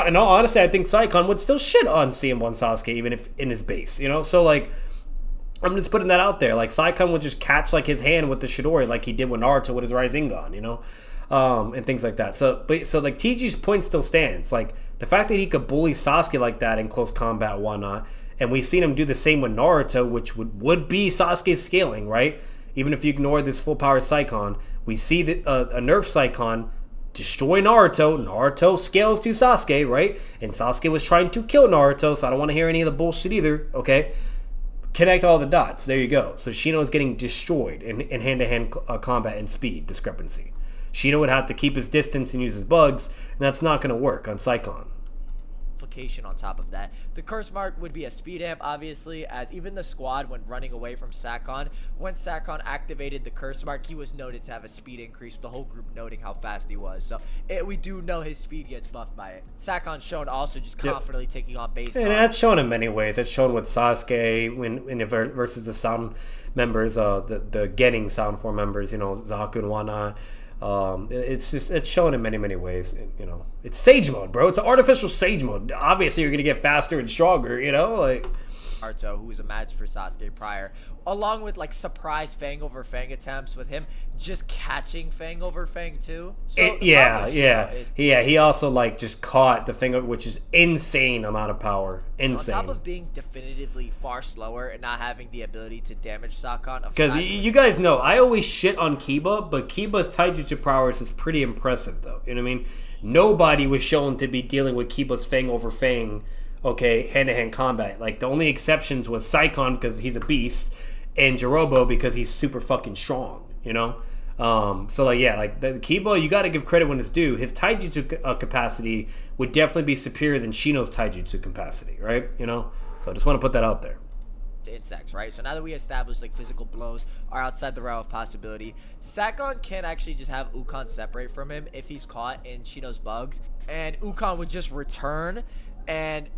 A: in all honesty, I think Saikon would still shit on CM1 Sasuke, even if in his base, you know? So, like, I'm just putting that out there. Like, Saikon would just catch, like, his hand with the Chidori like he did with Naruto with his Rasengan, you know? And things like that. So like, TG's point still stands. Like, the fact that he could bully Sasuke like that in close combat and whatnot, and we've seen him do the same with Naruto, which would be Sasuke's scaling, right? Even if you ignore this full-power Saikon, we see that a nerf Saikon destroy Naruto. Naruto scales to Sasuke, right? And Sasuke was trying to kill Naruto, so I don't want to hear any of the bullshit either, okay? Connect all the dots. There you go. So Shino is getting destroyed in hand-to-hand combat and speed discrepancy. Shino would have to keep his distance and use his bugs, and that's not going to work on Saikon.
B: On top of that, the curse mark would be a speed amp, obviously, as even the squad when running away from Sakon, when Sakon activated the curse mark, he was noted to have a speed increase, with the whole group noting how fast he was. So we do know his speed gets buffed by it. Sakon's shown also just confidently taking on base.
A: And that's shown in many ways. It's shown with Sasuke when versus the Sound members, the Genin Sound 4 members, you know, Zaku and whatnot. It's shown in many ways. You know, it's Sage mode, bro. It's an artificial Sage mode. Obviously, you're gonna get faster and stronger. You know, like,
B: Naruto, who was a match for Sasuke prior, along with like surprise Fang over Fang attempts with him just catching Fang over Fang too. So
A: he also like just caught the thing, which is insane amount of power. Insane.
B: On top of being definitively far slower and not having the ability to damage Sakon.
A: Because you guys know, I always shit on Kiba, but Kiba's taijutsu prowess is pretty impressive though. You know what I mean? Nobody was shown to be dealing with Kiba's Fang over Fang, okay, hand-to-hand combat. Like, the only exceptions was Saikon because he's a beast, and Jirobo because he's super fucking strong, you know? So, like, yeah, like, the Kiba, you gotta give credit when it's due. His taijutsu capacity would definitely be superior than Shino's taijutsu capacity, right? You know? So I just want to put that out there.
B: Insects, right? So now that we established like physical blows are outside the realm of possibility, Sakon can actually just have Ukon separate from him if he's caught in Shino's bugs, and Ukon would just return and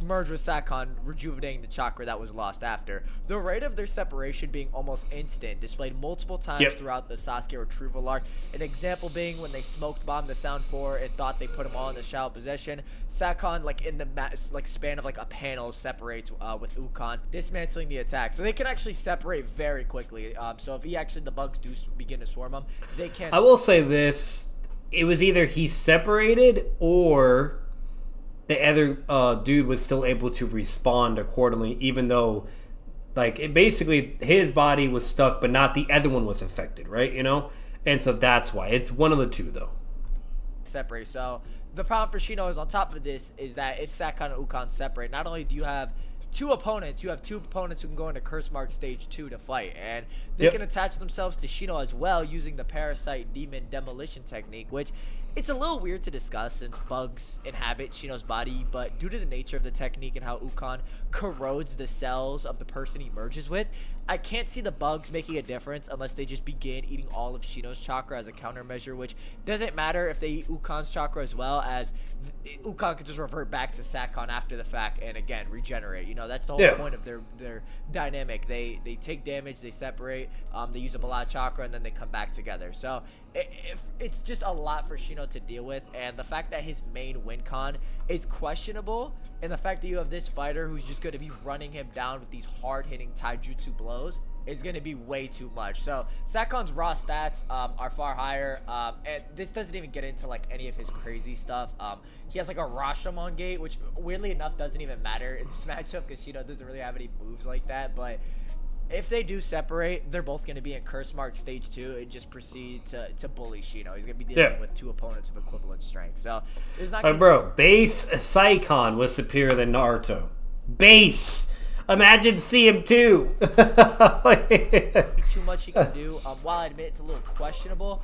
B: merge with Sakon, rejuvenating the chakra that was lost after. The rate of their separation being almost instant, displayed multiple times throughout the Sasuke retrieval arc. An example being when they smoked bombed the Sound 4 and thought they put him all in the shallow possession. Sakon, like in the span of like a panel, separates with Ukon, dismantling the attack. So they can actually separate very quickly. So if the bugs do begin to swarm him, they can't.
A: I will say this: it was either he separated or the other dude was still able to respond accordingly, even though, like, basically his body was stuck, but not the other one was affected, right? You know, and so that's why it's one of the two, though.
B: Separate. So the problem for Shino is on top of this is that if Sakon and Ukon separate, not only do you have two opponents who can go into Curse Mark Stage 2 to fight, and they can attach themselves to Shino as well using the Parasite Demon Demolition technique, which it's a little weird to discuss since bugs inhabit Shino's body, but due to the nature of the technique and how Ukon corrodes the cells of the person he merges with, I can't see the bugs making a difference unless they just begin eating all of Shino's chakra as a countermeasure, which doesn't matter if they eat Ukon's chakra as well, as Ukon could just revert back to Sakon after the fact and again regenerate. You know, that's the whole point of their dynamic. They take damage, they separate, they use up a lot of chakra, and then they come back together. So it's just a lot for Shino to deal with, and the fact that his main win con is questionable, and the fact that you have this fighter who's just going to be running him down with these hard-hitting taijutsu blows is going to be way too much. So Sakon's raw stats are far higher, and this doesn't even get into like any of his crazy stuff. He has like a Rashomon gate, which weirdly enough doesn't even matter in this matchup because Shino doesn't really have any moves like that, but if they do separate, they're both going to be in Curse Mark Stage 2 and just proceed to bully Shino. He's going to be dealing with two opponents of equivalent strength. So, there's not going to
A: bro, base Saikon was superior than Naruto. Base! Imagine CM2!
B: too much he can do. While I admit it's a little questionable,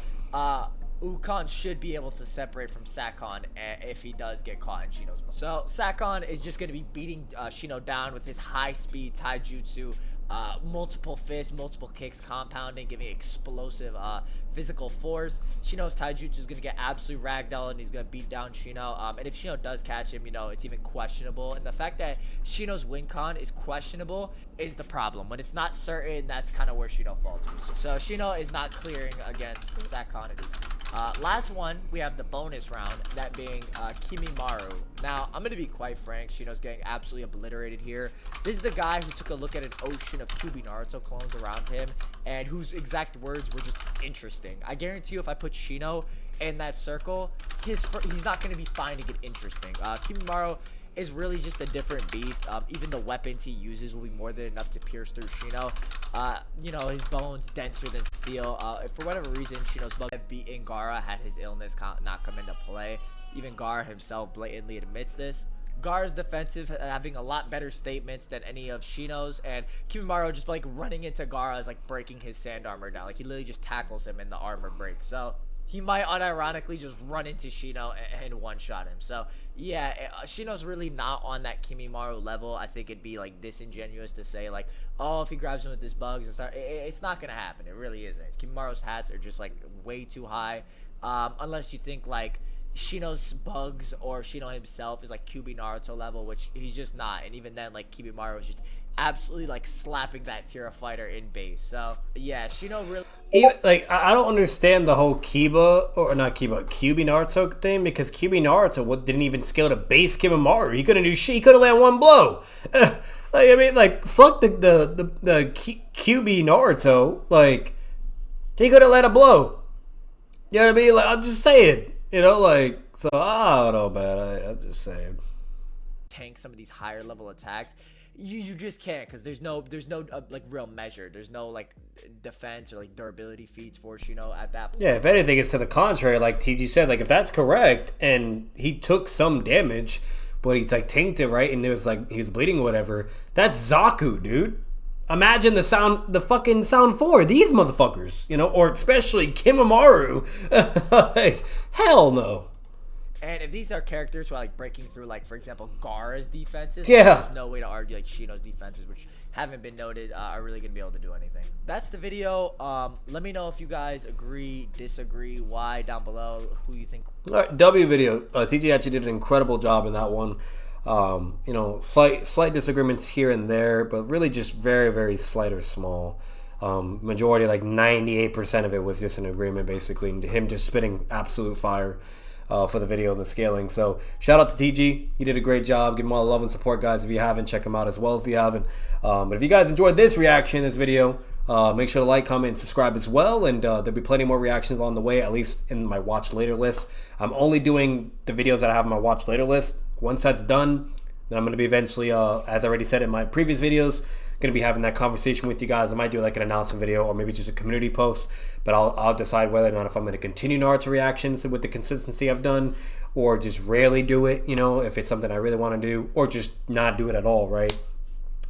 B: Ukon should be able to separate from Sakon if he does get caught in Shino's mode. So, Sakon is just going to be beating Shino down with his high-speed taijutsu, multiple fists, multiple kicks, compounding, giving explosive physical force. Shino's taijutsu is going to get absolutely ragdoll, and he's going to beat down Shino. And if Shino does catch him, you know, it's even questionable. And the fact that Shino's win con is questionable is the problem. When it's not certain, that's kind of where Shino falters. So Shino is not clearing against Sakon. Last one, we have the bonus round, that being Kimimaru. Now, I'm going to be quite frank, Shino's getting absolutely obliterated here. This is the guy who took a look at an ocean of QB Naruto clones around him, and whose exact words were just interesting. I guarantee you if I put Shino in that circle, he's not going to be finding it interesting. Kimimaru is really just a different beast. Even the weapons he uses will be more than enough to pierce through Shino. You know, his bones denser than steel. For whatever reason, Shino's bug beating Gaara had his illness not come into play. Even Gaara himself blatantly admits this. Gaara's defensive having a lot better statements than any of Shino's, and Kimimaru just like running into Gaara is like breaking his sand armor down. Like he literally just tackles him and the armor breaks. So he might unironically just run into Shino and one-shot him. So, yeah, Shino's really not on that Kimimaru level. I think it'd be, like, disingenuous to say, like, oh, if he grabs him with his bugs and stuff. It's not going to happen. It really isn't. Kimimaru's hats are just, like, way too high. Unless you think, like, Shino's bugs or Shino himself is, like, QB Naruto level, which he's just not. And even then, like, Kimimaru is just absolutely like slapping that tier of fighter in base. So yeah, Shino really
A: like I don't understand the whole QB Naruto thing, because QB Naruto didn't even scale to base Kimimaru. He couldn't do shit. He could have landed one blow. Like, I mean, like, fuck QB Naruto. Like, he could have let it blow. You know what I mean? Like, I'm just saying. You know, like, so I don't know, man. I'm just saying.
B: Tank some of these higher level attacks. You just can't, because there's no like real measure. There's no like defense or like durability feats for Shino at that point.
A: Yeah, if anything, it's to the contrary. Like TG said, like if that's correct, and he took some damage, but he's like tanked it, right, and it was like he was bleeding or whatever. That's Zaku, dude. Imagine the fucking sound for these motherfuckers, you know, or especially Kimamaru. Like, hell no.
B: And if these are characters who are like breaking through, like for example, Gaara's defenses,
A: Yeah.
B: there's no way to argue like Shino's defenses, which haven't been noted, are really gonna be able to do anything. That's the video. Let me know if you guys agree, disagree, why down below, who you think.
A: All right, W video. TG actually did an incredible job in that one. You know, slight disagreements here and there, but really just very, very slight or small. Majority, like 98% of it was just an agreement, basically, and him just spitting absolute fire for the video and the scaling. So shout out to TG. He did a great job. Give him all the love and support, guys. If you haven't, check him out as well if you haven't. But if you guys enjoyed this reaction, this video, make sure to like, comment, and subscribe as well. And there'll be plenty more reactions on the way, at least in my watch later list. I'm only doing the videos that I have on my watch later list. Once that's done, then I'm going to be eventually, as I already said in my previous videos, going to be having that conversation with you guys. I might do like an announcement video or maybe just a community post, but I'll decide whether or not if I'm going to continue Naruto reactions with the consistency I've done, or just rarely do it, you know, if it's something I really want to do, or just not do it at all, right?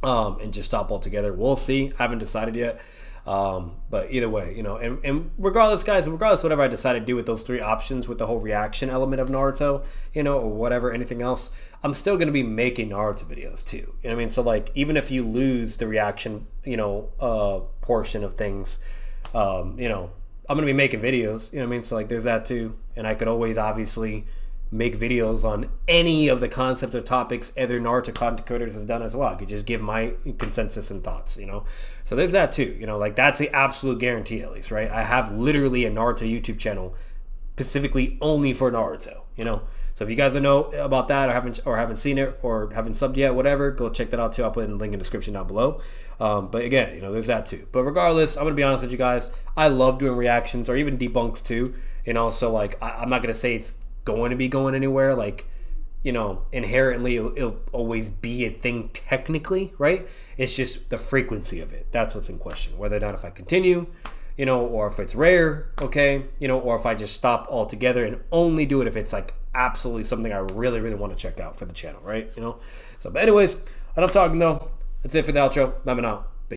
A: And just stop altogether. We'll see. I haven't decided yet. But either way, you know, and regardless, guys, regardless of whatever I decide to do with those three options, with the whole reaction element of Naruto, you know, or whatever, anything else, I'm still going to be making Naruto videos too. You know what I mean? So like, even if you lose the reaction, you know, portion of things, you know, I'm going to be making videos, you know what I mean? So like, there's that too. And I could always obviously make videos on any of the concepts or topics other Naruto content creators has done as well. I could just give my consensus and thoughts, you know. So there's that too, you know, like that's the absolute guarantee at least, right? I have literally a Naruto YouTube channel specifically only for Naruto, you know. So if you guys don't know about that or haven't seen it or haven't subbed yet, whatever, go check that out too. I'll put it in the link in the description down below. But again, you know, there's that too. But regardless, I'm gonna be honest with you guys. I love doing reactions or even debunks too, you know. So like, I'm not gonna say it's going to be going anywhere, like, you know, inherently it'll always be a thing technically, right? It's just the frequency of it. That's what's in question. Whether or not if I continue, you know, or if it's rare, okay, you know, or if I just stop altogether and only do it if it's like absolutely something I really, really want to check out for the channel, right? You know. So, but anyways, enough talking though. That's it for the outro. Bye out.